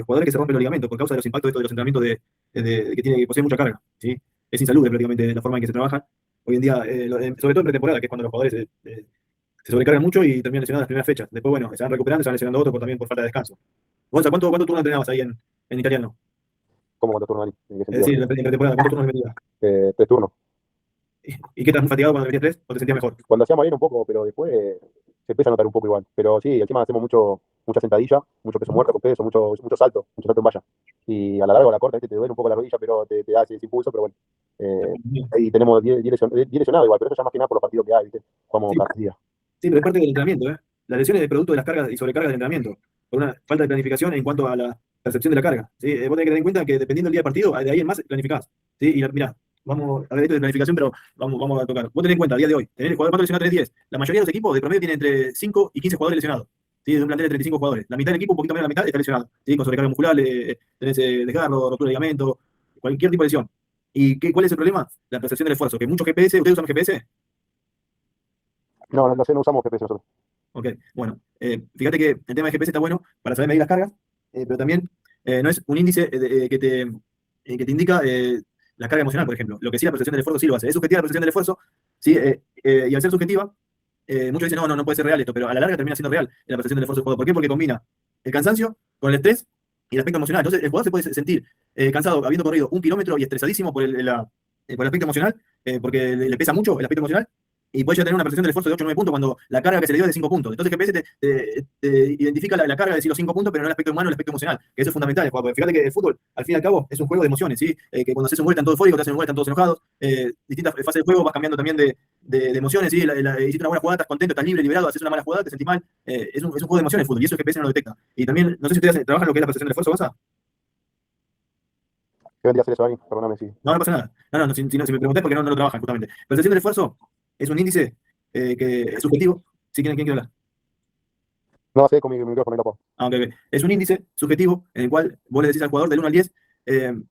jugadores que se rompen los ligamentos por causa de los impactos de los entrenamientos que poseen mucha carga. ¿Sí? Es insalubre prácticamente la forma en que se trabaja. Hoy en día, sobre todo en pretemporada, que es cuando los jugadores se sobrecargan mucho y terminan lesionados las primeras fechas. Después, bueno, se van recuperando y se van lesionando otros también por falta de descanso. Gonza, ¿cuánto turno entrenabas ahí en italiano? ¿Cómo cuánto turno, Ari? ¿En qué Es sentido? decir, en pretemporada, ¿cuántos turnos le metías? 3 turnos. ¿Y qué estás muy fatigado cuando metías 3 o te sentías mejor? Cuando hacíamos bien un poco, pero después se empieza a notar un poco igual. Pero sí, encima hacemos mucha sentadilla, mucho peso muerto con peso, mucho salto en valla. Y a la larga o a la corta, te duele un poco la rodilla, pero te da ese impulso, pero bueno. Ahí tenemos 10 lesionados igual, pero eso ya más que nada por los partidos que hay, ¿viste? Jugamos Sí. cada día. Sí, pero es parte del entrenamiento, ¿eh? Las lesiones es producto de las cargas y sobrecargas del entrenamiento, por una falta de planificación en cuanto a la percepción de la carga. ¿Sí? Vos tenés que tener en cuenta que dependiendo del día del partido, de ahí en más planificás. ¿Sí? Y mirá, vamos a ver esto de planificación, pero vamos a tocar. Vos tenés en cuenta, a día de hoy, tenés el jugador, ¿cuántos lesionados tenés? 10. La mayoría de los equipos de promedio tienen entre 5 y 15 jugadores lesionados. ¿Sí? De un plantel de 35 jugadores. La mitad del equipo, un poquito menos de la mitad, está lesionado. ¿Sí? Con sobrecarga muscular, tenés desgarro, rotura de ligamento, cualquier tipo de lesión. ¿Y cuál es el problema? La percepción del esfuerzo. Que muchos GPS, ¿ustedes usan GPS? No sé, no usamos GPS nosotros. Ok, bueno, fíjate que el tema de GPS está bueno para saber medir las cargas, pero también no es un índice que te indica la carga emocional, por ejemplo. Lo que sí la percepción del esfuerzo sí lo hace. Es subjetiva la percepción del esfuerzo, ¿sí? Y al ser subjetiva, muchos dicen, no puede ser real esto, pero a la larga termina siendo real la percepción del esfuerzo del jugador. ¿Por qué? Porque combina el cansancio con el estrés y el aspecto emocional. Entonces, el jugador se puede sentir cansado habiendo corrido 1 kilómetro y estresadísimo por el aspecto emocional, porque le pesa mucho el aspecto emocional. Y puede llegar a tener una percepción del esfuerzo de 8 o 9 puntos cuando la carga que se le dio es de 5 puntos. Entonces GPS te identifica la carga de decir los 5 puntos, pero no el aspecto humano, el aspecto emocional, que eso es fundamental. Porque fíjate que el fútbol, al fin y al cabo, es un juego de emociones, ¿sí? Que cuando haces un gol están todos eufóricos, te hacen un gol están todos enojados. Distintas fases del juego vas cambiando también de emociones, ¿sí? Hiciste una buena jugada, estás contento, estás libre, liberado, haces una mala jugada, te sentís mal. Es un juego de emociones el fútbol, y eso el GPS no lo detecta. Y también, no sé si ustedes trabajan lo que es la percepción del esfuerzo, ¿vas? ¿Qué vendría a hacer eso, Ari? Perdóname, sí. No pasa nada. No, si me pregunté porque no lo trabajan, justamente. Percepción del esfuerzo es un índice que es subjetivo. ¿Sí? ¿Quién quiere hablar? No sé, con mi micrófono ahí lo pongo. Ok. Es un índice subjetivo en el cual vos le decís al jugador del 1 al 10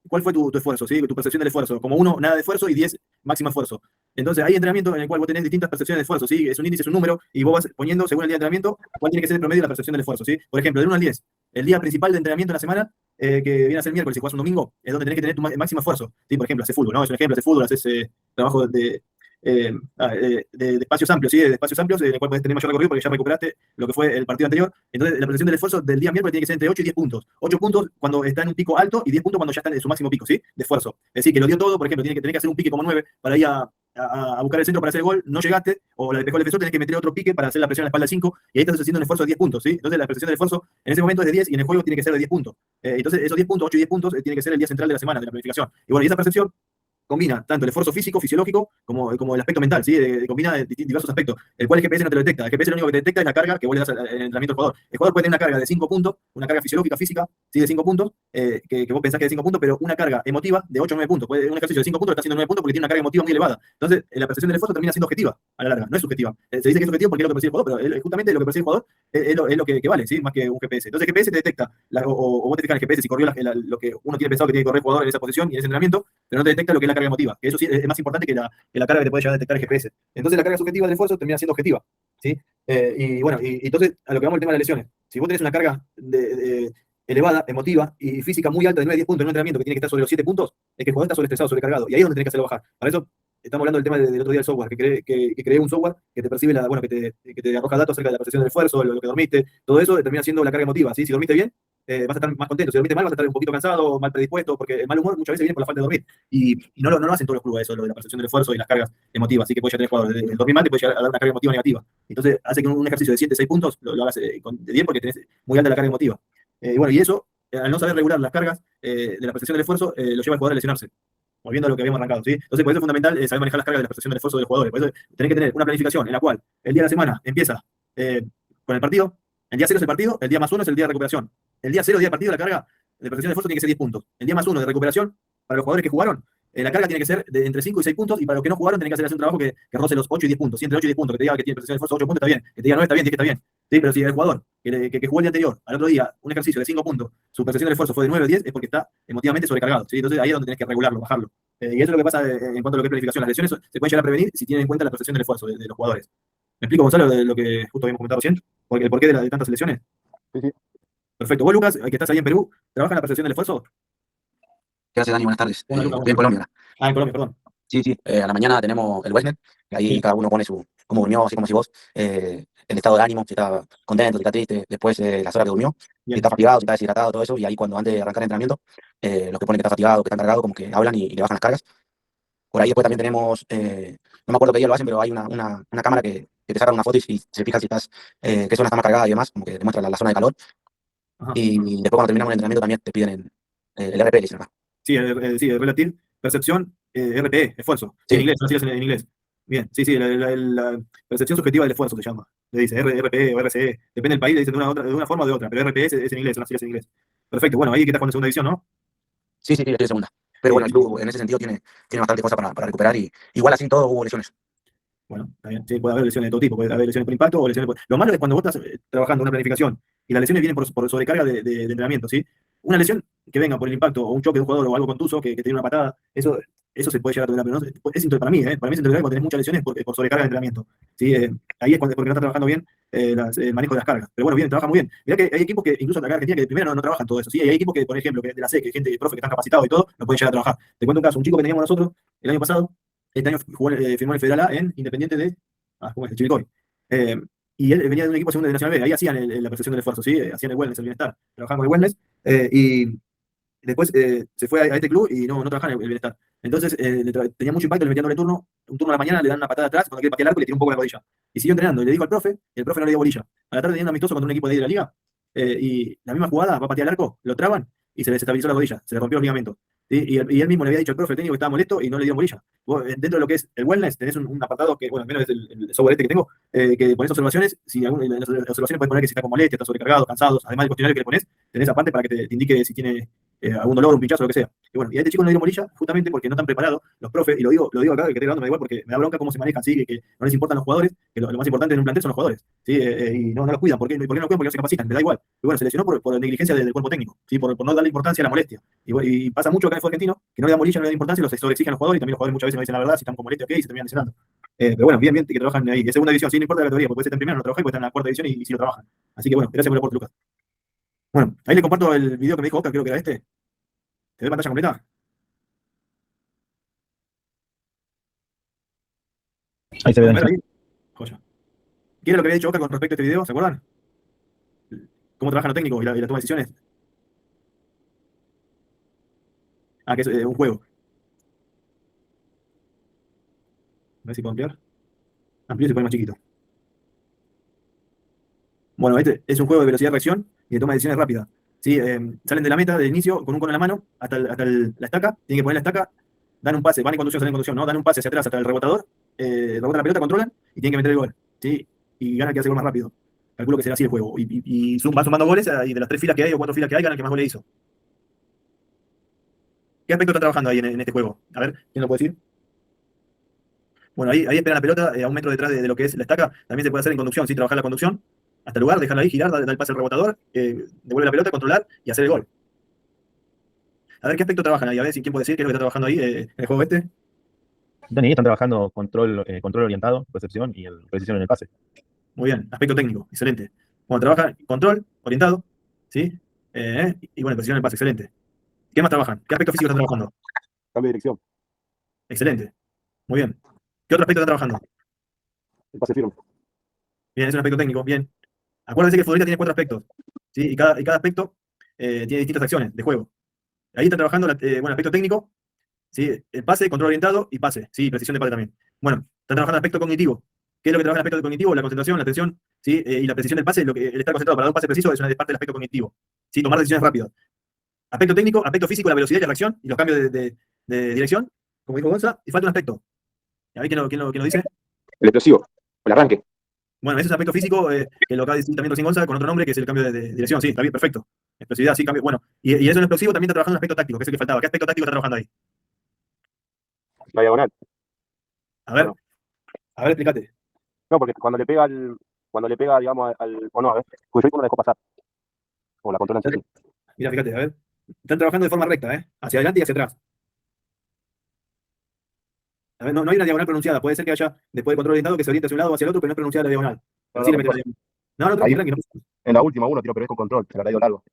cuál fue tu esfuerzo, ¿sí? Tu percepción del esfuerzo. Como 1, nada de esfuerzo, y 10, máximo esfuerzo. Entonces, hay entrenamiento en el cual vos tenés distintas percepciones de esfuerzo, ¿sí? Es un índice, es un número, y vos vas poniendo, según el día de entrenamiento, cuál tiene que ser el promedio de la percepción del esfuerzo, ¿sí? Por ejemplo, del 1 al 10, el día principal de entrenamiento en la semana, que viene a ser miércoles y jugás un domingo, es donde tenés que tener tu máximo esfuerzo, ¿sí? Por ejemplo, haces fútbol, ¿no? Es un ejemplo, haces fútbol, haces trabajo de espacios amplios, ¿sí? De espacios amplios en el cual podés tener mayor recorrido porque ya recuperaste lo que fue el partido anterior. Entonces, la percepción del esfuerzo del día miércoles tiene que ser entre 8 y 10 puntos. 8 puntos cuando está en un pico alto y 10 puntos cuando ya está en su máximo pico, ¿sí? De esfuerzo. Es decir, que lo dio todo, por ejemplo, tenés que hacer un pique como 9 para ir a buscar el centro para hacer el gol, no llegaste, o la despejó el defensor, tenés que meter otro pique para hacer la presión en la espalda de 5, y ahí estás haciendo un esfuerzo de 10 puntos, ¿sí? Entonces, la percepción del esfuerzo en ese momento es de 10 y en el juego tiene que ser de 10 puntos. Entonces, esos 10 puntos, 8 y 10 puntos, tiene que ser el día central de la semana, de la planificación. Y bueno, y esa percepción combina tanto el esfuerzo físico, fisiológico, como el aspecto mental, ¿sí? Combina diversos aspectos, el cual el GPS no te lo detecta. El GPS lo único que te detecta es la carga que vos le das al entrenamiento al jugador. El jugador puede tener una carga de 5 puntos, una carga fisiológica, física, ¿sí? De 5 puntos, que vos pensás que es de 5 puntos, pero una carga emotiva de 8 o 9 puntos. Un ejercicio de 5 puntos está haciendo 9 puntos porque tiene una carga emotiva muy elevada. Entonces, la percepción del esfuerzo termina siendo objetiva a la larga, no es subjetiva. Se dice que es subjetivo porque es lo que percibe el jugador, pero justamente lo que percibe el jugador es lo que vale, ¿sí? Más que un GPS. Entonces, el GPS te detecta, o vos te fijas en el GPS si corrió lo que uno tiene pensado que tiene que correr el jugador en esa posición y en ese entrenamiento, pero no te detecta lo que es la carga emotiva, que eso sí es más importante que la carga que te puede llegar a detectar el GPS. Entonces la carga subjetiva del esfuerzo termina siendo objetiva, ¿sí? Y bueno, y entonces a lo que vamos el tema de las lesiones. Si vos tenés una carga elevada, emotiva y física muy alta de 9 a 10 puntos en un entrenamiento que tiene que estar sobre los 7 puntos, es que el jugador está sobreestresado, sobrecargado, y ahí es donde tenés que hacerlo bajar. Para eso estamos hablando del tema del otro día del software, que creé un software que te percibe, que te arroja datos acerca de la percepción del esfuerzo, lo que dormiste, todo eso termina siendo la carga emotiva, ¿sí? Si dormiste bien, vas a estar más contento. Si dormiste mal, vas a estar un poquito cansado, mal predispuesto, porque el mal humor muchas veces viene por la falta de dormir. Y no lo hacen todos los clubes eso, lo de la percepción del esfuerzo y las cargas emotivas. Así que puedes llegar a tener jugadores. El dormir mal te puede llegar a dar una carga emotiva negativa. Entonces hace que un ejercicio de 7, 6 puntos lo hagas de 10 porque tenés muy alta la carga emotiva. Bueno, y eso, al no saber regular las cargas, de la percepción del esfuerzo lo lleva al jugador a lesionarse. Volviendo a lo que habíamos arrancado, ¿sí? Entonces, por eso es fundamental saber manejar las cargas de la percepción del esfuerzo de los jugadores. Por eso tenés que tener una planificación en la cual el día de la semana empieza con el partido, el día 0 es el partido, el día más 1 es el día de recuperación. El día 0, día del partido, la carga de percepción del esfuerzo tiene que ser 10 puntos. El día más 1 de recuperación, para los jugadores que jugaron, la carga tiene que ser de entre 5 y 6 puntos, y para los que no jugaron, tienen que hacer un trabajo que roce los 8 y 10 puntos. Si entre 8 y 10 puntos, que te diga que tiene percepción del esfuerzo 8 puntos, está bien. Que te diga 9 está bien, 10 está bien. ¿Sí? Pero si el jugador que jugó el día anterior, al otro día, un ejercicio de 5 puntos, su percepción del esfuerzo fue de 9 o 10, es porque está emotivamente sobrecargado. ¿Sí? Entonces ahí es donde tenés que regularlo, bajarlo. Y eso es lo que pasa en cuanto a lo que es planificación. Las lesiones se pueden llegar a prevenir si tienen en cuenta la percepción del esfuerzo de los jugadores. ¿Me explico, Gonzalo, de lo que justo habíamos comentado recién? ¿El porqué de tantas lesiones? Sí, sí. Perfecto. Vos, Lucas, que estás ahí en Perú, ¿trabajas en la percepción del esfuerzo? ¿Qué hace, Dani? Buenas tardes. Hola, Lucas, Estoy en Colombia. en Colombia, perdón. Sí, sí. A la mañana tenemos el Westnet, que ahí Sí. cada uno pone cómo durmió, así como si vos, el estado de ánimo, si está contento, si está triste, después las horas que durmió, si Bien. está fatigado, si está deshidratado, todo eso, y ahí cuando antes de arrancar el entrenamiento, los que ponen que está fatigado, que están cargados, como que hablan y le bajan las cargas. Por ahí después también tenemos, no me acuerdo qué día lo hacen, pero hay una cámara que te saca una foto y se fijan si estás, qué zona está más cargada y demás, como que te muestra la zona de calor. Ajá. Y después cuando terminamos el entrenamiento también te piden el RP, dicen acá. Sí, el Relative Percepción RPE, esfuerzo. Sí. En inglés, así es en inglés. Bien, sí, sí, la percepción subjetiva del esfuerzo se llama. Le dice RPE o RCE. Depende del país, le dicen de una forma o de otra, pero RPE es en inglés, son las siglas en inglés. Perfecto, bueno, ahí que estás con la segunda edición, ¿no? Sí, estoy en segunda. Pero bueno, el club en ese sentido tiene bastante cosas para recuperar y igual así todo hubo lesiones. Bueno, está bien. Sí, puede haber lesiones de todo tipo, puede haber lesiones por impacto o lesiones por... Lo malo es cuando vos estás trabajando una planificación y las lesiones vienen por sobrecarga de entrenamiento, ¿sí? Una lesión que venga por el impacto o un choque de un jugador o algo contuso que tiene una patada, eso se puede llegar a tolerar, pero no, es intolerable para mí, para mí es intolerable cuando tenés muchas lesiones por sobrecarga de entrenamiento, ¿sí? Ahí es porque no está trabajando bien el manejo de las cargas. Pero bueno, bien, trabaja muy bien. Mirá que hay equipos que, incluso acá en Argentina, que de primera no trabajan todo eso, ¿sí? Hay equipos que, por ejemplo, que de la C, que hay gente, profe, que están capacitados y todo, lo pueden llegar a trabajar. Te cuento un caso, un chico que teníamos nosotros el año pasado, este año firmó el Federal A en Independiente de ¿cómo es? El Chivilcoy. Y él venía de un equipo segunda de Nacional B, ahí hacían la percepción del esfuerzo, ¿sí? Hacían el wellness, el bienestar, trabajaban con el wellness, y después se fue a este club y no trabajaban el bienestar. Entonces tenía mucho impacto, le metían doble turno, un turno a la mañana, le dan una patada atrás, cuando quiere patear el arco le tiró un poco la rodilla. Y siguió entrenando, y le dijo al profe, y el profe no le dio bolilla. A la tarde tenía un amistoso contra un equipo de ahí de la liga, y la misma jugada, va a patear el arco, lo traban, y se le desestabilizó la rodilla, se le rompió el ligamento. ¿Sí? Y él mismo le había dicho al profe técnico que estaba molesto y no le dieron bolilla. Vos, dentro de lo que es el wellness, tenés un apartado que, bueno, al menos es el software este que tengo, que pones observaciones, si en las observaciones puedes poner que si está con molestia, está sobrecargado, cansado, además del cuestionario que le pones, tenés aparte para que te indique si tiene algún dolor, un pinchazo, lo que sea. Y bueno, y a este chico no le dieron bolilla justamente porque no están preparados los profes, y lo digo acá, que estoy grabando, me da igual porque me da bronca cómo se manejan, ¿sí? Que no les importan los jugadores, que lo más importante en un plantel son los jugadores, ¿sí? Y no los cuidan. ¿Por qué no los cuidan? Porque no se capacitan, me da igual. Y bueno, se lesionó por negligencia del cuerpo técnico, ¿sí? Por no darle importancia a la molestia. Y pasa mucho acá en el fútbol argentino, que no le dan bolilla, no le dan importancia, los sobreexigen a los jugadores, y también los jugadores muchas veces no dicen la verdad, si están con molestia, ok, y se terminan lesionando. Pero bueno, bien, que trabajan ahí. Es segunda división, sí, no importa la categoría, porque puede estar en primera, no trabaja, y puede estar en la cuarta división y sí lo trabajan. Así que bueno, gracias por el aporte, Lucas. Bueno, ahí le comparto el video que me dijo Oscar, creo que era este. ¿Te ve pantalla completa? Ahí se ve, ¿Pueden Dani. ver ahí? Joya. ¿Qué era lo que había dicho Oscar con respecto a este video? ¿Se acuerdan? ¿Cómo trabajan los técnicos y la toma de decisiones? Que es un juego. A ver si puedo ampliar. Amplio y se pone más chiquito. Bueno, este es un juego de velocidad-reacción y de toma de decisiones rápida. ¿Sí? Salen de la meta, del inicio, con un cono en la mano, hasta la estaca. Tienen que poner la estaca, dan un pase, van en conducción, salen en conducción, ¿no? Dan un pase hacia atrás hasta el rebotador, rebotan la pelota, controlan y tienen que meter el gol. ¿Sí? Y gana el que hace el gol más rápido. Calculo que será así el juego. Y van sumando goles y de las 3 filas que hay o 4 filas que hay, gana el que más goles hizo. ¿Qué aspecto está trabajando ahí en este juego? A ver, ¿quién lo puede decir? Bueno, ahí esperan la pelota a un metro detrás de lo que es la estaca. También se puede hacer en conducción, ¿sí? Trabajar la conducción hasta el lugar, dejarla ahí, girar, dar el pase al rebotador, devuelve la pelota, controlar y hacer el gol. A ver qué aspecto trabajan ahí, a ver si quién puede decir qué es lo que está trabajando ahí en el juego este. Dani, están trabajando control orientado, percepción y precisión en el pase. Muy bien, aspecto técnico, excelente. Bueno, trabaja control, orientado, ¿sí? Y bueno, precisión en el pase, excelente. ¿Qué más trabajan? ¿Qué aspecto físico están trabajando? Cambio de dirección. Excelente. Muy bien. ¿Qué otro aspecto están trabajando? El pase firme. Bien, es un aspecto técnico, bien. Acuérdense que el futbolista tiene 4 aspectos, ¿sí? Y cada aspecto tiene distintas acciones de juego. Ahí está trabajando el aspecto técnico, ¿sí? El pase, control orientado y pase, ¿sí? Precisión de pase también. Bueno, están trabajando el aspecto cognitivo. ¿Qué es lo que trabaja el aspecto cognitivo? La concentración, la atención, ¿sí? Y la precisión del pase, el estar concentrado para dar un pase preciso es una parte del aspecto cognitivo, ¿sí? Tomar decisiones rápidas. Aspecto técnico, aspecto físico, la velocidad y la reacción y los cambios de dirección, como dijo Gonza, y falta un aspecto. ¿A ver quién lo dice? El explosivo, el arranque. Bueno, ese es aspecto físico, que lo acaba de decir también recién Gonza, con otro nombre, que es el cambio de dirección. Sí, está bien, perfecto. Explosividad, sí, cambio. Bueno, y eso en explosivo también está trabajando en aspecto táctico, que es el que faltaba. ¿Qué aspecto táctico está trabajando ahí? La diagonal. A ver, Bueno. a ver, explícate. No, porque cuando le pega, digamos, o no, a ver, pues yo ahí no la dejó pasar. O la controlan así. Mira, fíjate, a ver. Están trabajando de forma recta, hacia adelante y hacia atrás. A ver, no hay una diagonal pronunciada. Puede ser que haya, después del control orientado, que se oriente hacia un lado o hacia el otro, pero no es pronunciada la diagonal. Así le mete la diagonal. No, tranqui, Ahí. tranqui. En la última uno tiró, pero es con control, se la dio largo.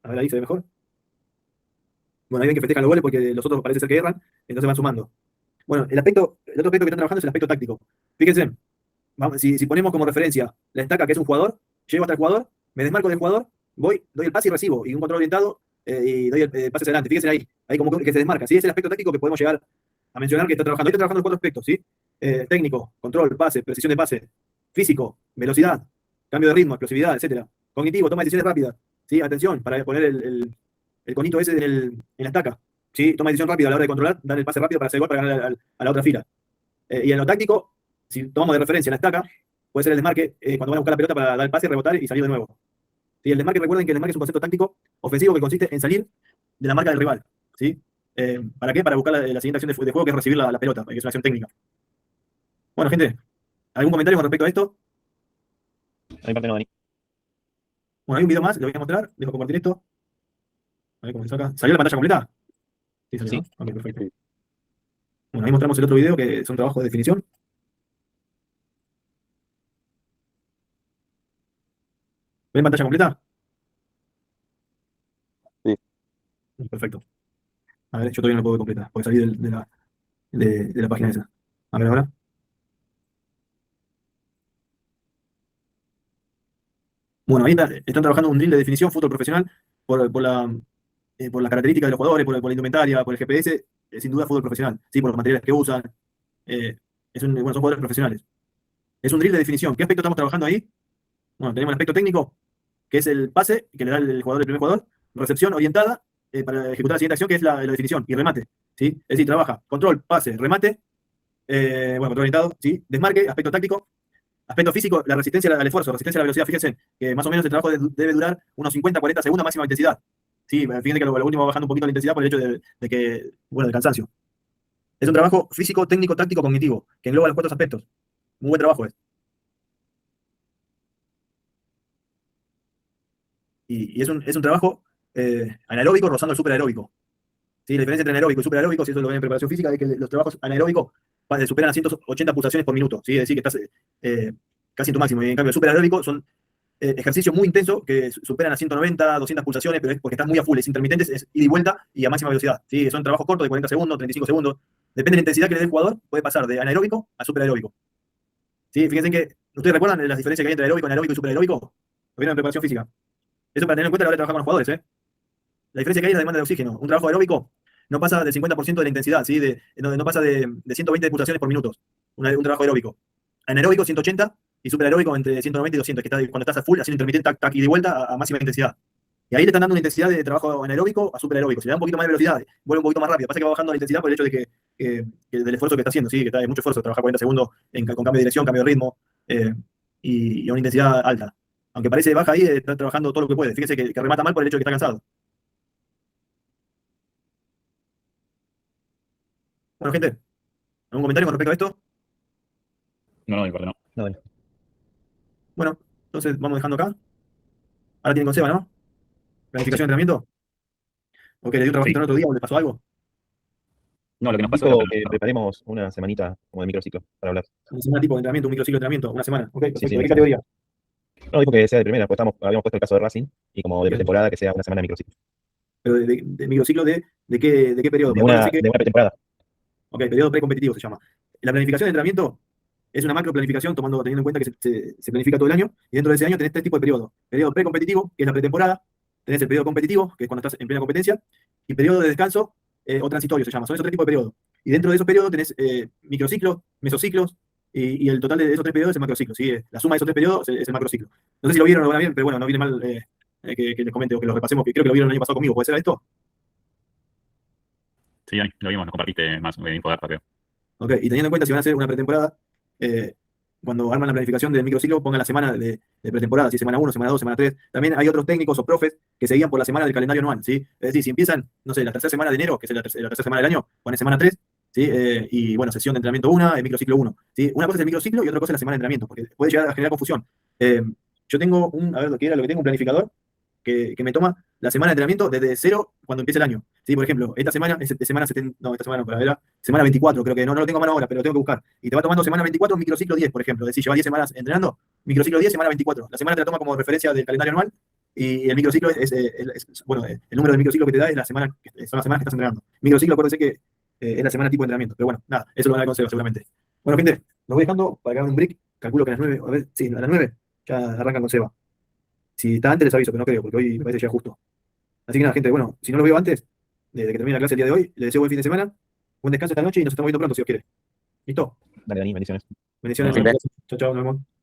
A ver, ahí se ve mejor. Bueno, ahí ven que festejan los goles porque los otros parece ser que erran, entonces van sumando. Bueno, el otro aspecto que están trabajando es el aspecto táctico. Fíjense, si ponemos como referencia la estaca, que es un jugador, llego hasta el jugador, me desmarco del jugador, doy el pase y recibo, y un control orientado, y doy el pase hacia adelante. Fíjense ahí como que se desmarca. ¿Sí? Es el aspecto táctico que podemos llegar a mencionar que está trabajando. Ahí está trabajando los 4 aspectos, ¿sí? Técnico, control, pase, precisión de pase, físico, velocidad, cambio de ritmo, explosividad, etcétera. Cognitivo, toma de decisiones rápidas, ¿sí? Atención, para poner el conito ese en la estaca, ¿sí? Toma de decisión rápida a la hora de controlar, dar el pase rápido para hacer gol para ganar a la otra fila. Y en lo táctico, si tomamos de referencia la estaca, puede ser el desmarque cuando van a buscar la pelota para dar el pase, rebotar y salir de nuevo. ¿Sí? El desmarque, recuerden que el desmarque es un concepto táctico ofensivo que consiste en salir de la marca del rival. ¿Sí? ¿Para qué? Para buscar la siguiente acción de juego, que es recibir la pelota, que es una acción técnica. Bueno, gente, ¿algún comentario con respecto a esto? A mi parte no, Dani. Bueno, hay un video más, lo voy a mostrar, dejo compartir esto. A ver cómo se saca. ¿Salió la pantalla completa? Sí, salió, Sí. ¿no? Ok, perfecto. Bueno, ahí mostramos el otro video que son trabajos de definición. ¿Ven pantalla completa? Sí. Perfecto. A ver, yo todavía no lo puedo ver completa, porque salí de la página esa. A ver ahora. Bueno, ahí están trabajando un drill de definición fútbol profesional por las características de los jugadores, por la indumentaria, por el GPS, sin duda fútbol profesional, ¿sí? Por los materiales que usan. Bueno, son jugadores profesionales. Es un drill de definición. ¿Qué aspecto estamos trabajando ahí? Bueno, tenemos el aspecto técnico, que es el pase que le da el primer jugador, recepción orientada para ejecutar la siguiente acción, que es la definición, y remate. ¿Sí? Es decir, trabaja control, pase, remate, bueno, control orientado, ¿sí? Desmarque, aspecto táctico, aspecto físico, la resistencia al esfuerzo, resistencia a la velocidad. Fíjense que más o menos el trabajo debe durar unos 50-40 segundos máxima intensidad. Sí, fíjense que lo último va bajando un poquito la intensidad por el hecho de que, bueno, del cansancio. Es un trabajo físico, técnico, táctico, cognitivo, que engloba los 4 aspectos. Muy buen trabajo es. Y es un trabajo anaeróbico rozando el superaeróbico. ¿Sí? La diferencia entre anaeróbico y superaeróbico, si eso lo ven en preparación física, es que los trabajos anaeróbicos superan a 180 pulsaciones por minuto. ¿Sí? Es decir, que estás casi en tu máximo. Y en cambio, el superaeróbico son ejercicios muy intensos que superan a 190, 200 pulsaciones, pero es porque estás muy a full, es intermitentes, es ida y vuelta y a máxima velocidad. ¿Sí? Son trabajos cortos de 40 segundos, 35 segundos. Depende de la intensidad que le dé el jugador, puede pasar de anaeróbico a superaeróbico. ¿Sí? Fíjense que, ¿ustedes recuerdan las diferencias que hay entre aeróbico, anaeróbico y superaeróbico? Lo vieron en preparación física. Eso para tener en cuenta a la hora de trabajar con los jugadores. La diferencia que hay es la demanda de oxígeno. Un trabajo aeróbico no pasa del 50% de la intensidad, ¿sí? No pasa de 120 pulsaciones por minuto. Un trabajo aeróbico. Anaeróbico 180 y superaeróbico entre 190 y 200, que está cuando estás a full, haciendo intermitente, tac, tac, y de vuelta a máxima intensidad. Y ahí le están dando una intensidad de trabajo anaeróbico a superaeróbico. Si le da un poquito más de velocidad, vuelve un poquito más rápido. Pasa que va bajando la intensidad por el hecho de que del esfuerzo que está haciendo, ¿sí? Que está de mucho esfuerzo, trabajar 40 segundos con cambio de dirección, cambio de ritmo y a una intensidad alta. Aunque parece baja ahí, está trabajando todo lo que puede. Fíjese que remata mal por el hecho de que está cansado. Bueno, gente, ¿algún comentario con respecto a esto? No, mi parte no. No, Dani. Bueno, entonces vamos dejando acá. Ahora tienen con Seba, ¿no? Planificación de entrenamiento. Ok, le dio un trabajito el otro día o le pasó algo. No, lo que nos pasó Dijo era que preparemos una semanita como de microciclo para hablar. Una semana tipo de entrenamiento, un microciclo de entrenamiento, una semana. Ok, perfecto. Sí, ¿De qué sí. categoría? No, dijo que sea de primera, pues habíamos puesto el caso de Racing y como de Bien. pretemporada que sea una semana de microciclo. Pero de microciclo de qué periodo? De Acuérdense una que, pretemporada. ok, periodo precompetitivo se llama. La planificación de entrenamiento es una macro planificación teniendo en cuenta que se planifica todo el año y dentro de ese año tenés 3 tipos de periodos. Periodo precompetitivo, que es la pretemporada, tenés el periodo competitivo, que es cuando estás en plena competencia, y periodo de descanso o transitorio se llama. Son esos 3 tipos de periodos. Y dentro de esos periodos tenés microciclos, mesociclos, y el total de esos 3 periodos es el macrociclo. ¿Sí? La suma de esos 3 periodos es el macrociclo. No sé si lo vieron o lo van a ver, pero bueno, no viene mal que les comente o que los repasemos, que creo que lo vieron el año pasado conmigo. ¿Puede ser esto? Sí, ahí lo vimos, nos compartiste más infodata, creo. Ok, y teniendo en cuenta si van a hacer una pretemporada, cuando arman la planificación del microciclo, pongan la semana de pretemporada, si semana 1, semana 2, semana 3. También hay otros técnicos o profes que seguían por la semana del calendario anual, ¿sí? Es decir, si empiezan, no sé, la tercera semana de enero, que es la tercera semana del año, ponen semana 3, ¿sí? Y bueno, sesión de entrenamiento 1, el microciclo 1, ¿sí? Una cosa es el microciclo y otra cosa es la semana de entrenamiento, porque puede llegar a generar confusión. Yo tengo a ver, lo que era lo que tengo, un planificador que me toma la semana de entrenamiento desde cero cuando empieza el año. ¿Sí? Por ejemplo, esta semana es de semana 70, no, esta semana no, pero era semana 24, creo que no lo tengo a mano ahora, pero lo tengo que buscar. Y te va tomando semana 24, microciclo 10, por ejemplo. Es decir, lleva 10 semanas entrenando, microciclo 10, semana 24. La semana te la toma como referencia del calendario anual y el microciclo bueno, el número de microciclo que te da es la semana, son las semanas que estás entrenando. Microciclo, acuérdense que es la semana tipo de entrenamiento. Pero bueno, nada, eso lo van a dar consejo seguramente. Bueno, gente, los voy dejando para que hagan un break. Calculo que a las 9, a ver, sí, a las 9 ya arrancan con Seba. Si está antes les aviso, pero no creo, porque hoy me parece ya justo. Así que nada, gente, bueno, si no lo veo antes de que termine la clase el día de hoy, les deseo buen fin de semana, buen descanso esta noche y nos estamos viendo pronto si Dios quiere. ¿Listo? Dale, Dani, bendiciones. Bendiciones. Bien. Chao, chao, nos vemos.